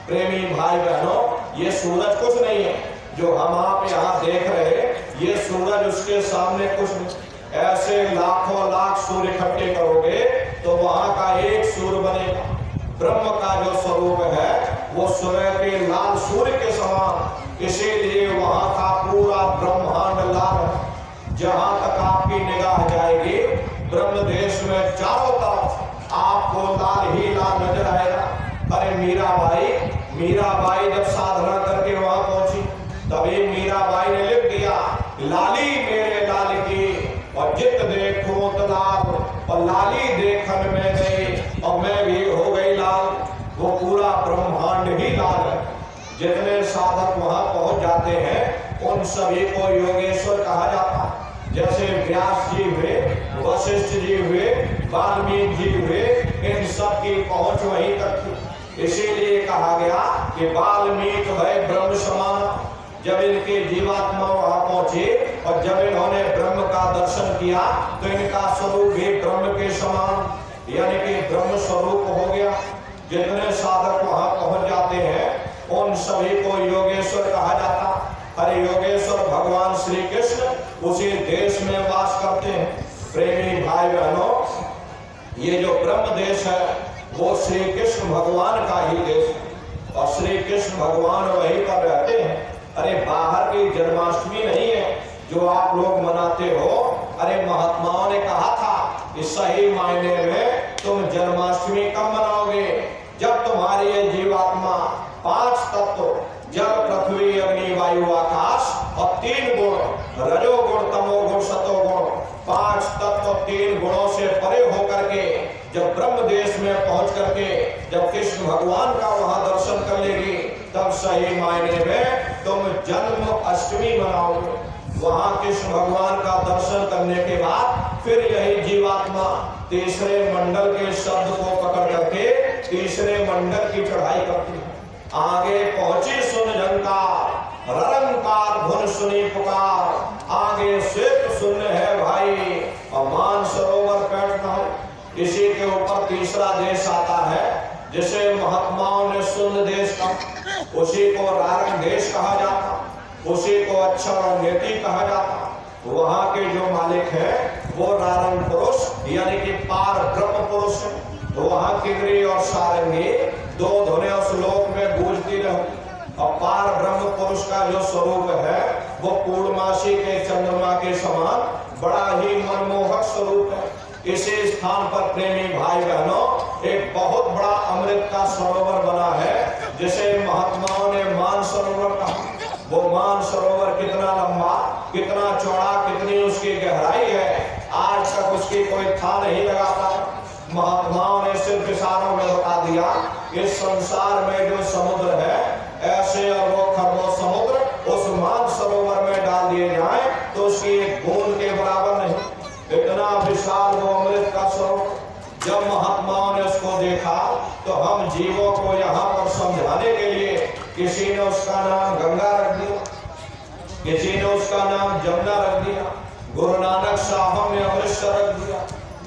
प्रेमी भाई बहनों, ये सूरज कुछ नहीं है जो हम आप यहाँ देख रहे, ये सूरज उसके सामने कुछ नहीं। ऐसे लाखों लाख सूर्य इकट्ठे करोगे तो वहां का एक सूर्य बनेगा। ब्रह्म का जो स्वरूप है वो सुबह के लाल सूर्य के समान, इसीलिए वहां का पूरा ब्रह्मांड लाल है। जहां तक आपकी निगाह जाएगी ब्रह्म देश में चारों तरफ आपको लाल ही लाल नजर आएगा। अरे मीराबाई जब साधना करके वहां पहुंची, तभी मीराबाई ने लिख दिया, लाली मेरे लाल की और जित देखो तो लाल, और लाली देखन में गई और मैं भी हो गई लाल। वो पूरा ब्रह्मांड ही लाल है। जितने साधक वहां पहुंच जाते हैं उन सभी को योगेश्वर कहा जाता है। जैसे व्यास जी हुए, वशिष्ठ जी हुए, वाल्मीकि जी हुए, इन सब की पहुंच वहीं तक थी। इसीलिए कहा गया कि वाल्मीकि है ब्रह्म समान। जब इनके जीवात्मा वहां पहुंचे और जब इन्होंने ब्रह्म का दर्शन किया तो इनका स्वरूप भी ब्रह्म के समान, यानी कि ब्रह्म स्वरूप हो गया। जितने साधक वहां पहुंच जाते हैं उन सभी को योगेश्वर कहा जाता। अरे योगेश्वर भगवान श्री कृष्ण उसी देश में वास करते हैं। प्रेमी भाई बहनों, ये जो ब्रह्म देश है वो श्री कृष्ण भगवान का ही देश है और श्री कृष्ण भगवान वहीं पर रहते हैं। अरे बाहर की जन्माष्टमी नहीं है जो आप लोग मनाते हो। अरे महात्माओं ने कहा था कि सही मायने में तुम जन्माष्टमी कब मनाओगे? जब तुम्हारी ये जीवात्मा 5 तत्व जल पृथ्वी अग्नि वायु आकाश और 3 गुण रजोगुण तमोगुण सतोगुण 5 तत्व 3 गुणों से परे होकर के जब ब्रह्म देश में पहुंच करके जब कृष्ण भगवान का वहां दर्शन कर लेगी, तब सही मायने में तुम जन्म अष्टमी मनाओगे। वहां कृष्ण भगवान का दर्शन करने के बाद फिर यही जीवात्मा तीसरे मंडल के शब्द को पकड़ करके तीसरे मंडल की चढ़ाई करती है। आगे पहुंची सुन झंकार, ररंकार धुन सुनी पुकार, आगे श्वेत सुन है भाई और मान सरोवर बैठना है। इसी के ऊपर तीसरा देश आता है जिसे महात्माओं ने सुन देश का, उसी को रारंग देश कहा जाता, उसी को अक्षर और नेति कहा जाता। वहां के जो मालिक है वो रारंग पुरुष यानी कि पार ब्रह्म पुरुष है। तो वहां किन्नरी और सारंगी 2 धुनें उस लोक में गूंजती रहे। और पार ब्रह्म पुरुष का जो स्वरूप है वो पूर्णमासी के चंद्रमा के समान बड़ा ही मनमोहक स्वरूप है। इसी स्थान पर प्रेमी भाई बहनों एक बहुत बड़ा अमृत का सरोवर बना है जिसे महात्माओं ने मान सरोवर कहा। वो मान सरोवर कितना लंबा, कितना चौड़ा, कितनी उसकी गहराई है, आज तक उसकी कोई था नहीं लगा पाया। महात्माओं ने सिर्फ इशारों में बता दिया इस संसार में जो समुद्र है ऐसे अरबों खरबों समुद्र उस मान सरोवर में डाल दिए जाए तो उसकी एक बूंद के बराबर नहीं। इतना विशाल वो अमृत का स्वरूप। जब महात्माओं ने उसको देखा तो हम जीवों को यहाँ पर समझाने के लिए किसी ने उसका नाम गंगा रख दिया। किसी ने उसका नाम जमुना रख दिया, गुरु नानक साहब ने अमृतसर रख दिया।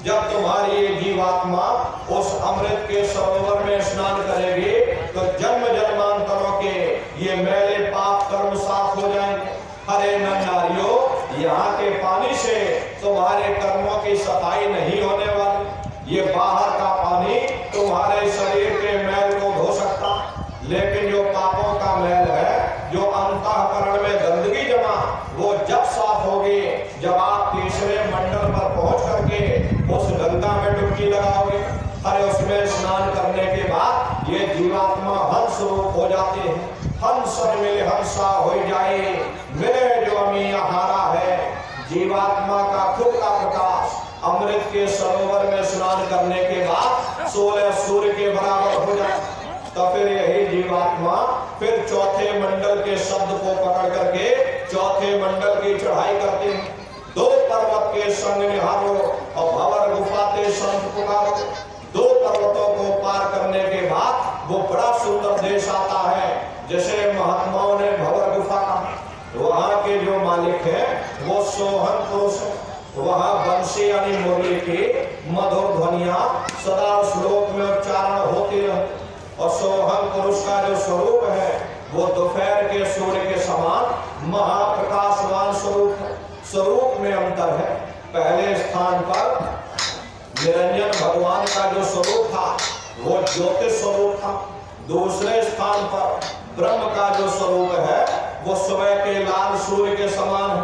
जब तुम्हारी ये जीवात्मा उस अमृत के सरोवर में स्नान करेगी तो जन्म जन्मांतरों के ये मैले पाप कर्म साफ हो जाएंगे। हरे नारियों, यहाँ के पानी से तुम्हारे कर्मों की सफाई नहीं होने वाली। ये बाहर का पानी तुम्हारे शरीर के मैल को धो सकता, लेकिन जो पापों का मैल है, जो अंतःकरण में गंदगी जमा, वो जब साफ होगी जब आप तीसरे मंडल पर पहुंच करके उस गंगा में डुबकी लगाओगे। अरे उसमें स्नान करने के बाद ये जीवात्मा हंस रूप हो जाते हैं। हंस मिले हंसा हो जाए, मिले जो अमी हारा है। जीवात्मा का खुद का प्रकाश अमृत के सरोवर में स्नान करने के बाद 16 सूर्य के बराबर हो जाए। तो फिर यही जीवात्मा फिर चौथे मंडल के शब्द को पकड़ करके चौथे मंडल की चढ़ाई करते हैं। 2 पर्वत के संग निहारो और भंवर गुफा के संत पुकारो। 2 पर्वतों को पार करने के बाद वो बड़ा सुंदर देश आता है, जैसे महात्माओं ने भंवर गुफा कहा। वहाँ के जो मालिक है वो सोहन पुरुष है। वहाँ बंसी यानी मुरली की मधुर ध्वनिया सदा श्लोक में उच्चारण होती रहे। और सोहम पुरुष का जो स्वरूप है वो दोपहर के सूर्य के समान महाप्रकाशवान स्वरूप है। स्वरूप में अंतर है। पहले स्थान पर निरंजन भगवान का जो स्वरूप था वो ज्योतिष स्वरूप था। दूसरे स्थान पर ब्रह्म का जो स्वरूप है वो सुबह के लाल सूर्य के समान है।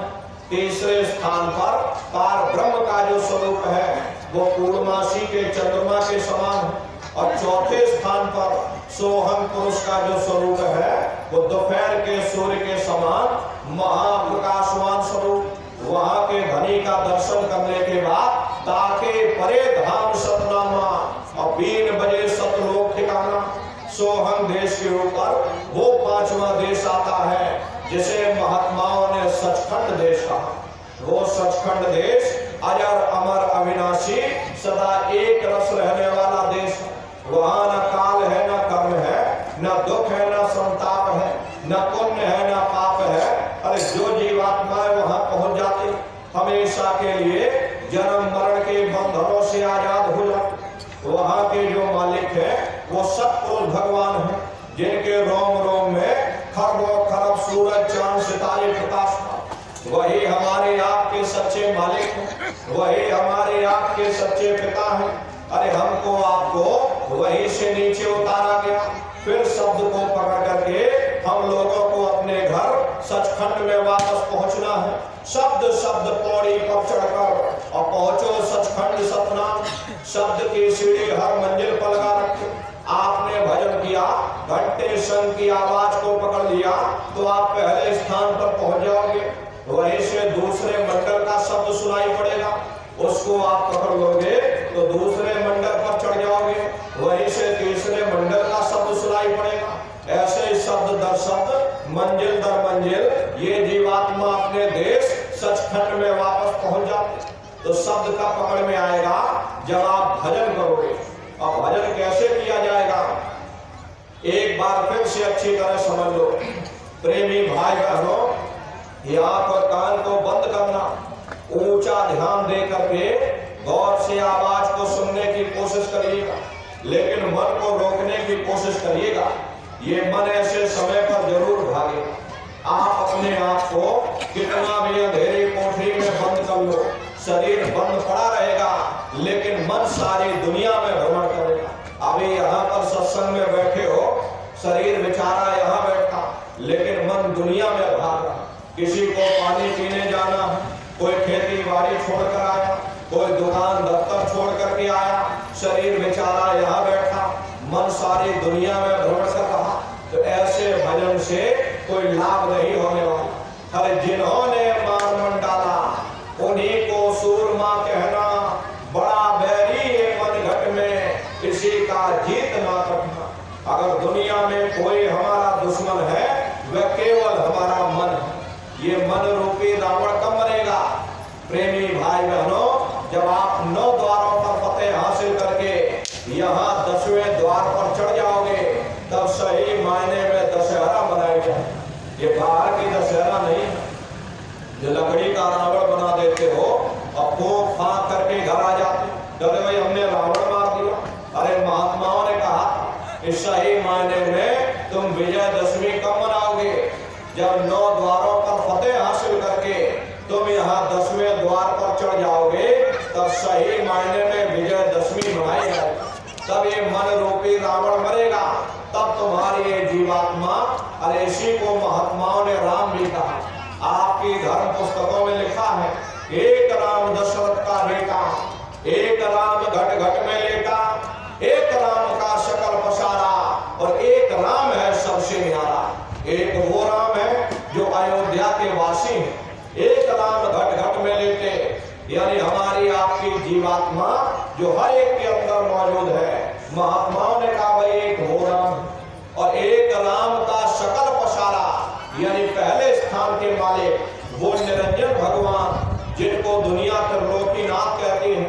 तीसरे स्थान पर पार ब्रह्म का जो स्वरूप है वो पूर्णमासी के चंद्रमा के समान है। और चौथे स्थान पर सोहम पुरुष का जो स्वरूप है वो दोपहर के सूर्य के समान महाप्रकाशवान स्वरूप। वहां के धनी का दर्शन करने के बाद ताके परे धाम सतनामा और 3 बजे सतलोक ठिकाना। सोहम देश के ऊपर वो 5वां देश आता है जिसे महात्माओं ने सचखंड देश कहा। वो सचखंड देश अजर अमर अविनाशी सदा एक रस रहने वाला देश है। वहाँ न काल है, न कर्म है, न दुख है, न संताप है, न पुण्य है, न पाप है। अरे जो जीवात्माएं वहाँ पहुंच जाती हमेशा के लिए जन्म मरण के बंधनों से आजाद हो जाते। वहाँ के जो मालिक है वो सतपुरुष भगवान है, जिनके रोम रोम में खरबों खरब सूरज चांद सितारे प्रकाश था। वही हमारे आपके सच्चे मालिक हैं, वही हमारे आपके सच्चे पिता हैं। अरे हमको आपको वहीं से नीचे उतारा गया, फिर शब्द को पकड़ करके हम लोगों को अपने घर सचखंड में वापस पहुंचना है। शब्द शब्द पौड़ी पर चढ़कर और पहुंचो सचखंड सतनाम। शब्द की सीढ़ी हर मंजिल पर लगा रखे। आपने भजन किया, घंटे शंख की आवाज को पकड़ लिया तो आप पहले स्थान पर पहुंच जाओगे। वहीं से दूसरे मंडल का शब्द सुनाई पड़ेगा, उसको आप पकड़ लोगे तो दूसरे मंडल पर चढ़ जाओगे। वहीं से तीसरे मंडल का शब्द सुनाई पड़ेगा। ऐसे ही शब्द दर शब्द, मंजिल दर मंजिल ये जीवात्मा अपने देश सचखंड में वापस पहुंच जाते। तो शब्द का पकड़ में आएगा जब आप भजन करोगे। और भजन कैसे किया जाएगा एक बार फिर से अच्छी तरह समझ लो। प्रेमी भाई बहनों, आंख और कान को बंद करना, ऊंचा ध्यान दे करके गौर से आवाज को सुनने की कोशिश करिएगा, लेकिन मन को रोकने की कोशिश करिएगा। ये मन ऐसे समय पर जरूर भागेगा। आप अपने आप को कितना भी अंधेरी कोठरी में बंद कर लो, शरीर बंद पड़ा रहेगा, लेकिन मन सारी दुनिया में भ्रमण करेगा। अभी यहाँ पर सत्संग में बैठे हो, शरीर बेचारा यहाँ बैठा, लेकिन मन दुनिया में भाग रहा। किसी को पानी पीने जाना है, कोई खेती बाड़ी छोड़कर आया, कोई दुकान दफ्तर छोड़ करके आया, शरीर बेचारा यहाँ बैठा, मन सारी दुनिया में भ्रमण कर रहा। तो ऐसे भजन से कोई लाभ नहीं होने वाला। अरे जिन्होंने मार मन डाला उन्हीं को सूरमा कहना, बड़ा बैरी है मन घट में, किसी का जीत ना कटना। अगर दुनिया में कोई हमारा दुश्मन है वह केवल हमारा मन है। ये मन रूपी रावण कब मरेगा? प्रेमी भाई बहनों, जब आप 9 द्वारों पर फतेह हासिल करके यहाँ 10वें द्वार पर चढ़ जाओगे, तब सही मायने में दशहरा मनाई जाए। ये बाहर की जो लकड़ी का रावण बना देते हो और फूंक फांक करके घर आ जाते, चले भाई हमने रावण मार दिया। अरे महात्माओं ने कहा कि सही मायने में तुम विजयदशमी कब मनाओगे? जब 9 द्वारों पर फतेह हासिल करके तुम यहाँ 10वें द्वार पर चढ़ जाओगे, तब सही मायने में विजयदशमी मनाई जाएगी। तब ये मन रूपी रावण मरेगा, तब तुम्हारी ये जीवात्मा। अरे इसी को महात्माओं ने राम भी कहा। आपकी धर्म पुस्तकों में लिखा है, एक राम दशरथ का बेटा, एक राम घट घट में लेटा, एक राम का शकल पसारा, और एक राम है सबसे न्यारा। एक वो राम है जो अयोध्या के वासी हैं, एक राम घट घट में लेटे, यानी हमारी आपकी जीवात्मा जो हर एक के अंदर मौजूद है। महात्माओं ने कहा भाई एक वो राम, और एक राम का शकल पसारा, यानी पहले स्थान के मालिक वो निरंजन भगवान, जिनको दुनिया त्रिलोकीनाथ कहती है,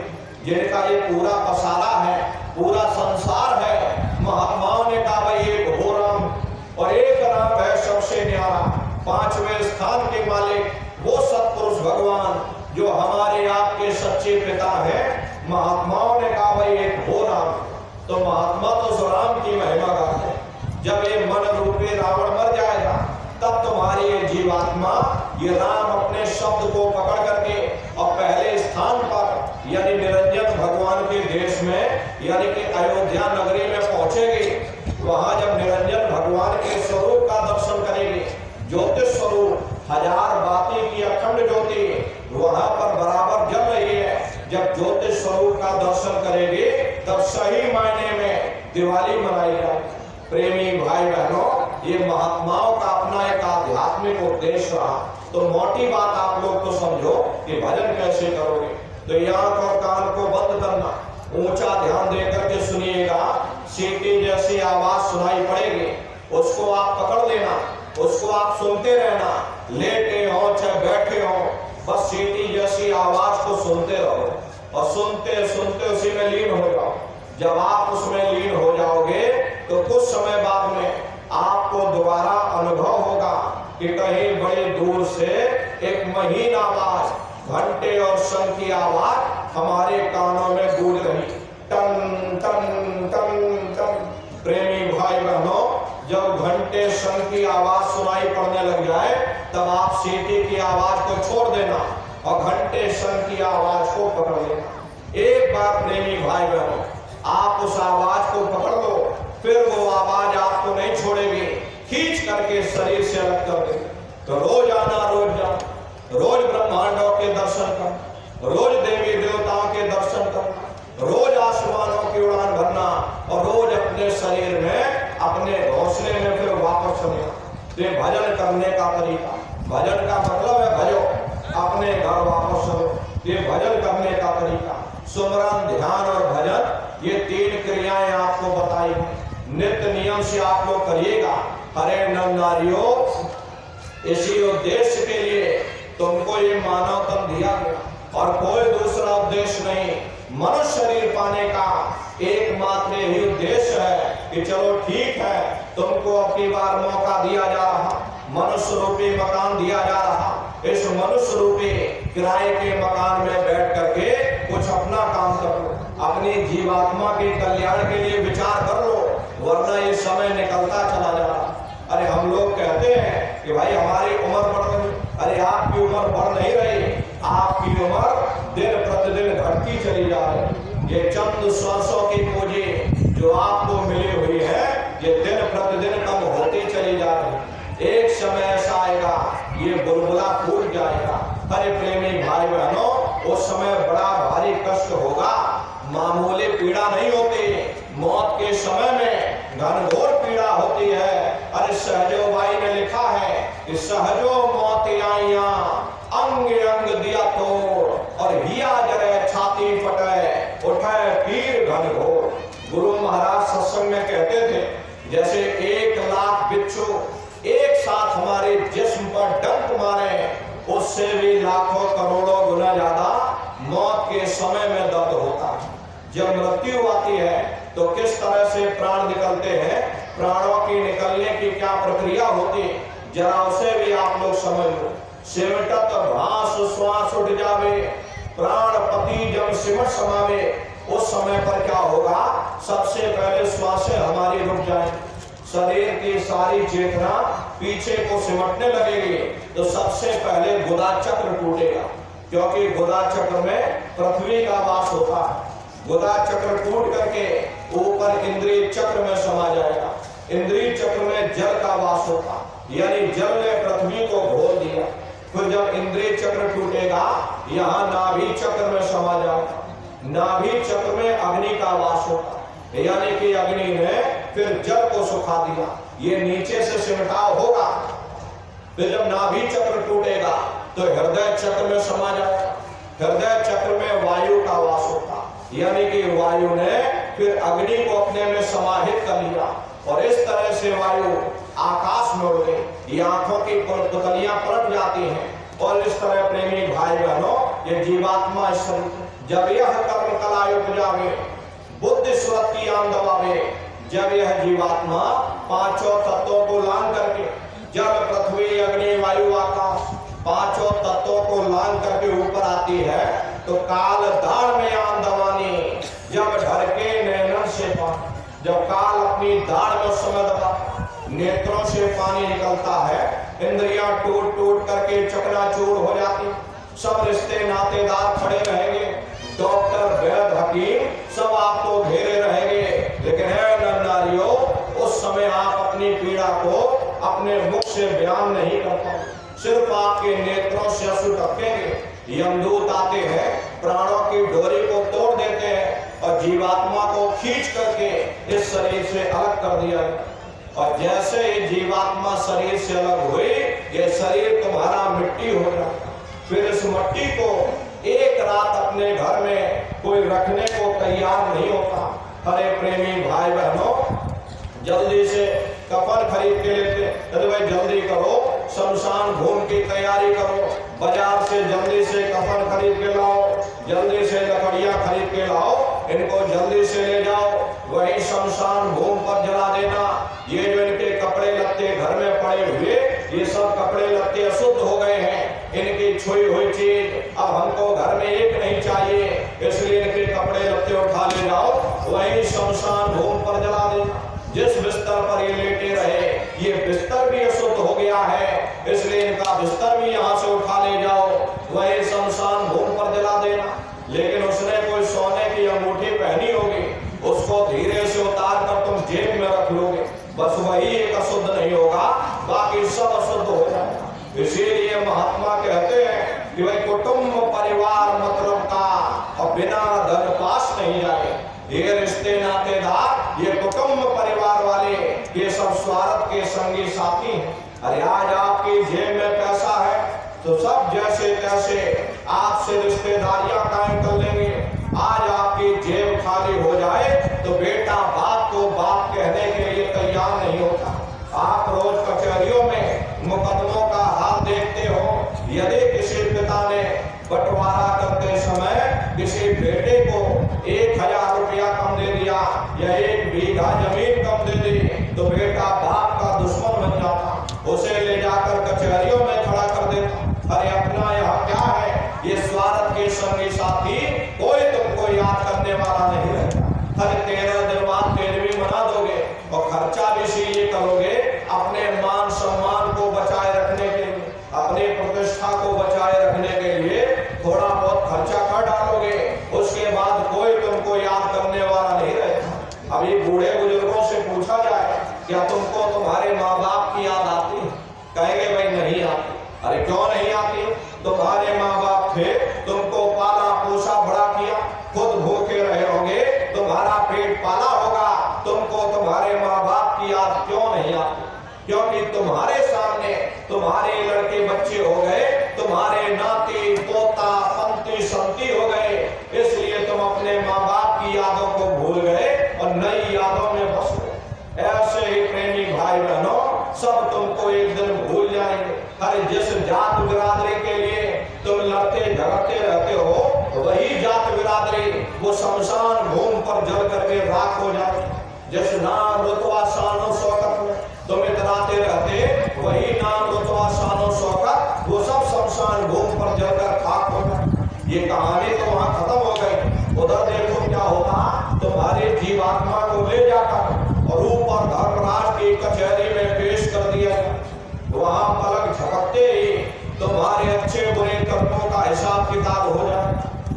जिनका ये पूरा पसारा है, पूरा संसार है। महात्माओं ने कहा भाई एक वो राम, और एक राम है सबसे न्यारा, 5वें स्थान के मालिक वो सत्पुरुष भगवान जो हमारे आपके सच्चे पिता हैं। महात्माओं ने कहा भाई एक वो राम। तो महात्मा तो सो राम की महिमा गाते हैं। जब ये मन रूपी रावण मर जाएगा, तब तुम्हारी ये जीवात्मा ये राम अपने शब्द को पकड़ करके और पहले स्थान पर यानी निरंजन भगवान के देश में यानी कि अयोध्या नगरी में पहुंचेगी। वहां जब निरंजन भगवान के स्वरूप का दर्शन करेगी, ज्योतिष स्वरूप, 1000 बाती की अखंड ज्योति वहां पर बराबर जल रही है। जब ज्योतिष स्वरूप का दर्शन करेगी, तब सही मायने में दिवाली मनाई जाएगी। प्रेमी भाई बहनों, ये महात्माओं का अपना एक आध्यात्मिक उद्देश्य रहा। तो मोटी बात आप लोग तो समझो कि भजन कैसे करोगे। तो ये आंख और कान को बंद करना, ऊंचा ध्यान देकर के सुनिएगा। सीटी जैसी आवाज सुनाई पड़ेगी, उसको आप पकड़ लेना, उसको आप सुनते रहना, लेटे हो चाहे बैठे हो, बस सीटी जैसी आवाज को सुनते रहो और सुनते सुनते उसी में लीन हो जाओ। जब आप उसमें लीन हो जाओगे तो कुछ समय बाद में आपको दोबारा अनुभव होगा कि कहीं बड़ी दूर से एक महीन आवाज, घंटे और शंख की आवाज हमारे कानों में गूंज रही, टन टन टन टन। प्रेमी भाई बहनों, जब घंटे शंख की आवाज सुनाई पड़ने लग जाए, तब आप सीटी की आवाज को छोड़ देना और घंटे शंख की आवाज को पकड़ लेना। एक बार प्रेमी भाई बहनों, आप उस आवाज को पकड़ लो, फिर वो आवाज आपको नहीं छोड़ेगी, खींच करके शरीर से अलग कर देगी। तो रोज आना, रोज जाना, रोज ब्रह्मांडों के दर्शन करना, रोज देवी देवताओं के दर्शन करना, रोज आसमानों की उड़ान भरना, और रोज अपने शरीर में, अपने घोंसले में फिर वापस चलना। ये भजन करने का तरीका। भजन का मतलब है भजो, अपने घर वापस चलो। ये भजन करने का तरीका। सुमरन, ध्यान और भजन, ये 3 क्रियाएं आपको बताई। नित्य नियम से आप लोग करिएगा। हरे नर नारियों, इसी उद्देश्य के लिए तुमको ये मानव तन दिया गया और कोई दूसरा उद्देश्य नहीं। मनुष्य शरीर पाने का एकमात्र ही उद्देश्य है कि चलो ठीक है, तुमको अब की बार मौका दिया जा रहा, मनुष्य रूपी मकान दिया जा रहा। इस मनुष्य रूपी किराए के मकान में बैठ करके कुछ अपना काम कर लो, अपनी जीवात्मा के कल्याण के लिए विचार कर लो, वरना ये समय निकलता चला जा रहा। अरे हम लोग कहते हैं कि भाई हमारी उम्र बढ़ रही, अरे आपकी उम्र बढ़ नहीं रही, आपकी उम्र दिन प्रतिदिन घटती चली जा रही। ये चंद श्वासों की पूंजी जो आपको मिली हुई है, ये दिन प्रतिदिन कम होती चली जा रही। एक समय ऐसा आएगा, ये बुलबुला फूट जाएगा। अरे प्रेमी भाई बहनों, उस समय बड़ा भारी कष्ट होगा, मामूली पीड़ा नहीं होती। मौत के समय में घनघोर पीड़ा होती है। अरे सहजो भाई ने लिखा है कि सहजो मौत आइया, अंग अंग दिया तोड़, और हिया जरे छाती फटे, उठे पीर घनघोर। गुरु महाराज सत्संग में कहते थे, जैसे 1 लाख बिच्छू एक साथ हमारे जिस्म पर डंक मारे, उससे भी लाखों करोड़ों गुना ज्यादा मौत के समय में दर्द होता है। जब मृत्यु आती है तो किस तरह से प्राण निकलते हैं, प्राणों की निकलने की क्या प्रक्रिया होती है, जरा उसे भी आप लोग समझ लो। सिमटत भास श्वास उठ जावे, प्राण पति जब सिमट समावे, उस समय पर क्या होगा, सबसे पहले श्वासें हमारी रुक जाए, शरीर की सारी चेतना पीछे को सिमटने लगेगी, तो सबसे पहले गुदा चक्र टूटेगा, क्योंकि गुदा चक्र में पृथ्वी का वास होता है। गुदा चक्र टूट करके ऊपर इंद्रिय चक्र में समा जाएगा, इंद्रिय चक्र में जल का वास होता, यानी जल ने पृथ्वी को घोल दिया। फिर जब इंद्रिय चक्र टूटेगा, यहाँ नाभि चक्र में समा जाएगा, नाभि चक्र में अग्नि का वास होता, यानी कि अग्नि ने फिर जल को सुखा दिया, ये नीचे से सिमटाव होगा। फिर जब नाभि चक्र टूटेगा तो हृदय चक्र में समा जाएगा, हृदय चक्र में वायु का वास होता, यानी कि वायु ने फिर अग्नि को अपने में समाहित कर लिया, और इस तरह से वायु आकाश में उड़ गई, ये आंखों की पुतलियां पलट जाती हैं। और इस तरह प्रेमी भाई बहनों, ये जीवात्मा शरीर जब यह कर्म कलाएं उपजावे, बुद्धि स्वत की आन दबावे, जब यह जीवात्मा पांचों तत्वों को लांग करके, जल पृथ्वी अग्नि वायु आकाश पांचों तत्वों को लांग करके ऊपर आती है, तो काल दाढ़ में आन दबानी, जब ढरके नैनन से पानी, जब काल अपनी दाढ़ में समय दबा, नेत्रों से पानी निकलता है, इंद्रियां टूट टूट करके चकनाचूर हो जाती, सब रिश्ते नातेदार खड़े रहेंगे, डॉक्टर वैद्य हकीम सब आपको घेरे रहेंगे, लेकिन है नर-नारियों, उस समय आप अपनी पीड़ा को अपने मुख से बयान नहीं कर पाओगे, सिर्फ आपके नेत्रों से अश्रु टपकेंगे। यमदूत आते हैं, प्राणों की डोरी को तोड़ देते हैं और जीवात्मा को खींच करके इस शरीर से अलग कर दिया। और जैसे ही जीवात्मा शरीर से अलग हुई, ये शरीर तुम्हारा मिट्टी हो गया। फिर इस मिट्टी को एक रात अपने घर में कोई रखने को तैयार नहीं होता। अरे प्रेमी भाई बहनों, जल्दी से कफन खरीद के लेते, अरे भाई जल्दी करो, शमशान भूमि की तैयारी करो, बाजार से जल्दी से कफन खरीद के लाओ, जल्दी से लकड़ियां खरीद के लाओ, इनको जल्दी से ले जाओ, वही शमशान भूमि पर जला देना। ये जो इनके कपड़े लत्ते घर में पड़े हुए, ये सब कपड़े लत्ते अशुद्ध हो गए हैं, इनकी छुई हुई चीज अब हमको घर में एक नहीं चाहिए, इसलिए इनके कपड़े लत्ते उठा ले जाओ, वही शमशान भूमि पर जला देना। जिस बिस्तर पर ये लेटे रहे, ये बिस्तर भी अशुद्ध हो गया है, इसलिए इनका बिस्तर भी यहाँ से उठा ले जाओ, वही शमशान भूमि पर जला देना। लेकिन उसने कोई सोने की अंगूठी पहनी होगी, उसको धीरे से उतार कर तुम जेब में रख लोगे, बस वही एक अशुद्ध नहीं होगा, बाकी सब अशुद्ध हो जाएगा। इसीलिए महात्मा कहते हैं कि भाई कुटुंब परिवार मतलब का और बिना धन पास नहीं जाए। ये रिश्ते नातेदार, ये कुटुंब परिवार वाले, ये सब स्वार्थ के संगी साथी हैं। अरे आज आपकी जेब में पैसा है तो सब जैसे तैसे आपसे रिश्तेदारियां कायम कर लेंगे। आज आपकी जेब खाली हो जाए तो बेटा बाप को बाप कहने के लिए तैयार नहीं होता। आप रोज कचहरियों में मुकदमों का हाल देखते हो, यदि किसी पिता ने बंटवारा करते समय किसी बेटे को 1000 रुपया कम दे दिया या 1 बीघा जमीन कम दे दी, तो बेटा बाप का दुश्मन बन जाता, उसे ले जाकर कचहरियों में खड़ा कर देता। अरे अपना यहाँ क्या है, ये स्वार्थ के संगी साथी, कोई तुमको याद करने वाला नहीं रहता। अरे 13 दिन बाद 13वीं मना दोगे और खर्चा भी इसीलिए करोगे, अपने मान सम्मान को बचाए रखने के लिए, अपनी प्रतिष्ठा को बचाए रखने के लिए थोड़ा बहुत खर्चा कर डालोगे, उसके बाद कोई तुमको याद करने वाला नहीं रहता। अभी बूढ़े बुजुर्गों से पूछा जाए, क्या तुमको तुम्हारे माँ बाप की याद आती है? कहेंगे भाई नहीं आती। अरे क्यों नहीं आती? तुम्हारे माँ बाप थे, तुमको पाला पोसा बड़ा किया, खुद भूखे रहे होगे, तुम्हारा पेट पाला होगा, तुमको तुम्हारे माँ बाप की याद क्यों नहीं आती? क्योंकि तुम्हारे सामने तुम्हारे लड़के बच्चे हो गए, तुम्हारे नाती पोता पंती संती हो गए, इसलिए तुम अपने माँ बाप की यादों को भूल गए और नई यादों में बस गए। ऐसे ही प्रेमी भाई बहनों, सब तुमको एक दिन भूल जाएंगे। हर जिस जात बिरादरी के लिए तुम लड़ते झगड़ते रहते हो, वही जात बिरादरी वो शमशान भूमि पर जल करके राख हो जाए। जिस नाम रुतबा शानो शौकत में तुम इतराते रहते, वही नाम रुतबा शानो शौकत वो सब ये कहानी तो वहां खत्म हो गई। उधर देखो क्या होता, तुम्हारे जीवात्मा को ले जाकर और ऊपर धर्मराज की कचहरी में पेश कर दिया। वहां पलक झपकते ही तुम्हारे अच्छे बुरे कर्मों का हिसाब किताब हो जाए।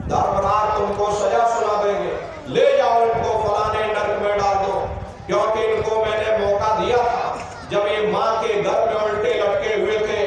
धर्मराज तुमको सजा सुना देंगे, ले जाओ इनको फलाने नरक में डाल दो, क्योंकि इनको मैंने मौका दिया था जब ये माँ के गर्भ में उल्टे लटके हुए थे।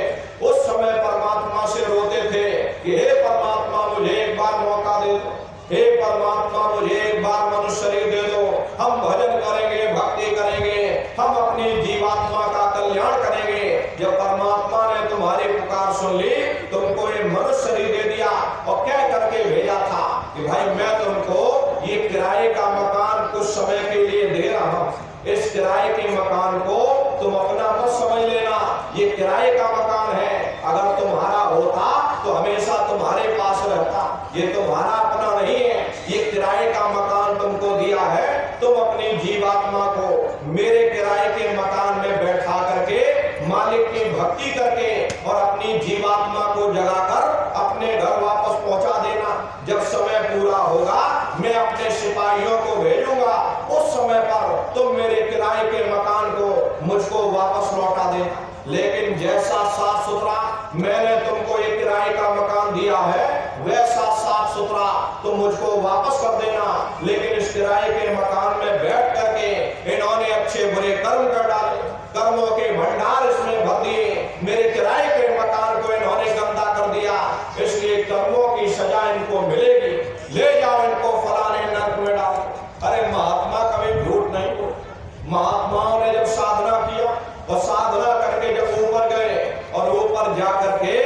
उस समय परमात्मा से रोते थे कि हे परमात्मा मुझे एक बार मौका दे दो, हे परमात्मा मुझे एक बार मनुष्य शरीर दे दो, हम भजन करेंगे, भक्ति करेंगे, हम अपनी जीवात्मा का कल्याण करेंगे। जब परमात्मा ने तुम्हारी पुकार सुन ली, तुमको ये मनुष्य शरीर दे दिया और क्या करके भेजा था कि भाई मैं तुमको ये किराए का मकान कुछ समय के लिए दे रहा हूं, इस किराए के मकान को तुम अपना मत समझ लेना, ये किराए का मकान है, अगर तुम्हारा होता तो हमेशा तुम्हारे पास रहता, ये तुम्हारा अपना नहीं है, ये किराए का मकान तुमको दिया है। तुम अपनी जीवात्मा को मेरे किराए के मकान में बैठा करके मालिक की भक्ति करके और अपनी जीवात्मा को जगाकर अपने घर वापस पहुंचा देना। जब समय पूरा होगा मैं अपने सिपाहियों को भेजूंगा, उस समय पर तुम मेरे किराए के मकान को मुझको वापस लौटा देना। लेकिन जैसा साफ सुथरा मैंने तुमको ये किराए का मकान दिया है, वैसा साफ सुथरा तुम मुझको वापस कर देना। लेकिन इस किराए के मकान में बैठ करके इन्होंने अच्छे बुरे कर्म कर डाले, कर्मों के भंडार इसमें भर दिए, मेरे किराए के मकान को इन्होंने गंदा कर दिया, इसलिए कर्मों की सजा इनको मिलेगी, ले जाओ इनको फलाने नरक में डालो। अरे महात्मा कभी झूठ नहीं बोलते। महात्माओं ने जब साधना किया और साधना करके जब ऊपर गए और ऊपर जा करके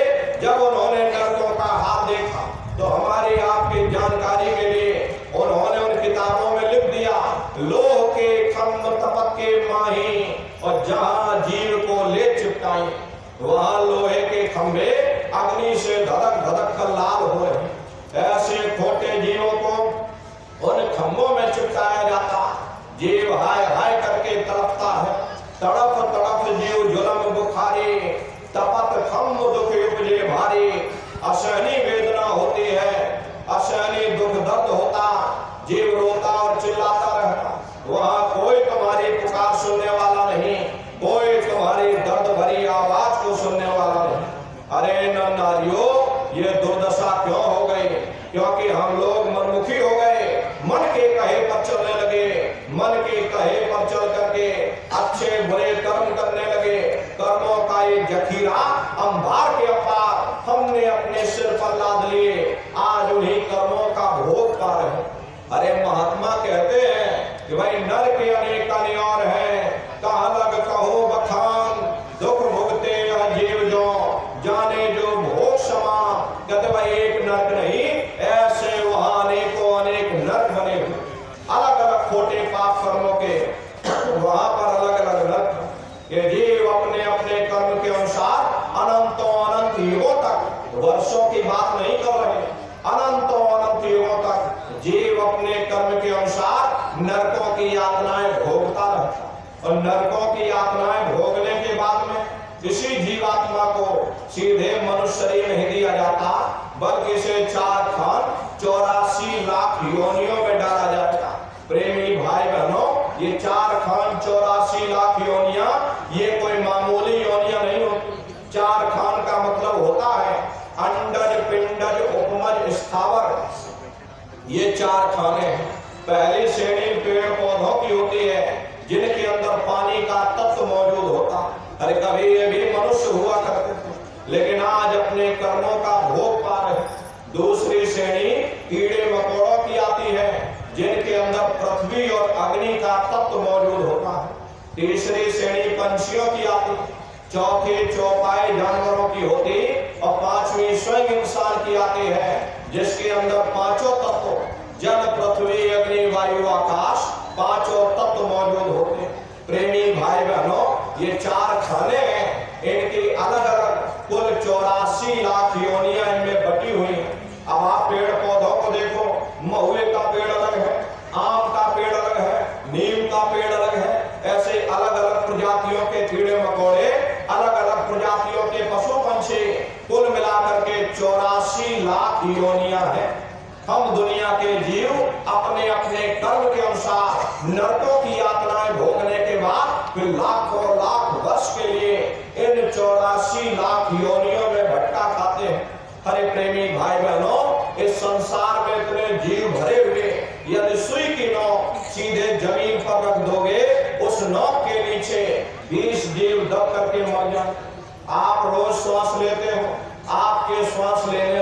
जब उन्होंने नरकों का हाल देखा, तो हमारी आपकी जानकारी के लिए उन्होंने उन किताबों में लिख दिया, लोह के खम्भ तपक के माही और जहां जीव को ले चिपटाई, वहां लोहे के खंभे अग्नि से धड़क धड़क कर लाल हो रहे। ऐसे खोटे जीवों को उन खंभों में चिपटाया जाता, जीव हाय हाय करके तड़पता है, तड़प तड़प जीव जुलम बुखारी, तपत खम्भ दुख उपजे भारी। असहनीय वेदना होती है, असहनीय दुख दर्द होता, जीव रोता और चिल्लाता रहता, वहां कोई तुम्हारी पुकार सुनने वाला नहीं, कोई तुम्हारी दर्द भरी आवाज को सुनने वाला नहीं। अरे नर नारियों, ये दुर्दशा क्यों हो गई? क्योंकि हम लोग मनमुखी हो गए, मन के कहे पर चलने लगे, मन के कहे पर चल करके अच्छे बुरे कर्म करने लगे। कर्मों का ये जखीरा अंबार के अपार हमने अपने सिर पर लाद लिए, आज उन्हीं कर्मों का भोग पा रहे। अरे महात्मा कहते हैं कि भाई नर के अनेक नियर हैं, कहाँ लग कहो बखान, दुख भुगते यह जीव जो जाने जो भोग समा। कहते भाई एक नरक नहीं, ऐसे वहां अनेकों अनेक नरक बने हुए, अलग अलग खोटे पाप कर्मों के वहां पर अलग अलग नरक। ये जीव अपने अपने कर्म के अनुसार अनंतों अनंत युगों तक, वर्षों की बात नहीं कर रहे, अनंतों अनंत युगों तक जीव अपने कर्म के अनुसार नरकों की यातनाएं भोगता रहता। और नरकों की यातनाएं भोगने के बाद में किसी जीवात्मा को सीधे मनुष्य शरीर नहीं दिया जाता, बल्कि इसे 4 खान 84 लाख योनियों में डाला जाता। प्रेमी भाई बहनों, ये 4 खान 84 लाख योनियां ये कोई मामूली योनियां नहीं होती। 4 खान का मतलब होता है अंडज पिंडज उपमज स्थावर, ये 4 खाने हैं। पहली श्रेणी पेड़ पौधों की होती है जिनके अंदर पानी का तत्व मौजूद होता। अरे कभी ये भी मनुष्य हुआ करते थे, लेकिन आज अपने कर्मों का भोग पा रहे। दूसरी श्रेणी कीड़े मकोड़ों की आती है जिनके अंदर पृथ्वी और अग्नि का तत्व मौजूद होता है। तीसरी श्रेणी पंछियों की आती, चौथी चौपाई जानवरों की होती और 5वीं स्वयं इंसान की आती है जिसके अंदर 5 तत्व जल पृथ्वी अग्नि वायु आकाश 5 तत्व मौजूद होते। प्रेमी भाई बहनों, ये 4 खाने हैं, इनकी अलग अलग कुल 84 लाख योनियां इनमें बटी हुई हैं। अब आप पेड़ पौधों को देखो, महुए का पेड़ अलग है, आम का पेड़ अलग है, नीम का पेड़ अलग है, ऐसे अलग अलग प्रजातियों के कीड़े मकोड़े, अलग अलग प्रजातियों के पशु पंछी, कुल मिलाकर करके 84 लाख योनियां हैं। हम दुनिया के जीव अपने अपने कर्म के अनुसार नरकों की यातनाएं भोगने के बाद फिर लाखों लाख वर्ष के लिए इन 84 लाख योनियों में भटका खाते हैं। हरे प्रेमी भाई बहनों, इस संसार में इतने जीव भरे हुए, यदि सुई की नोक सीधे जमीन पर रख दोगे, उस नोक के नीचे 20 जीव दब करके मर जाए। आप रोज श्वास लेते हो, आपके श्वास लेने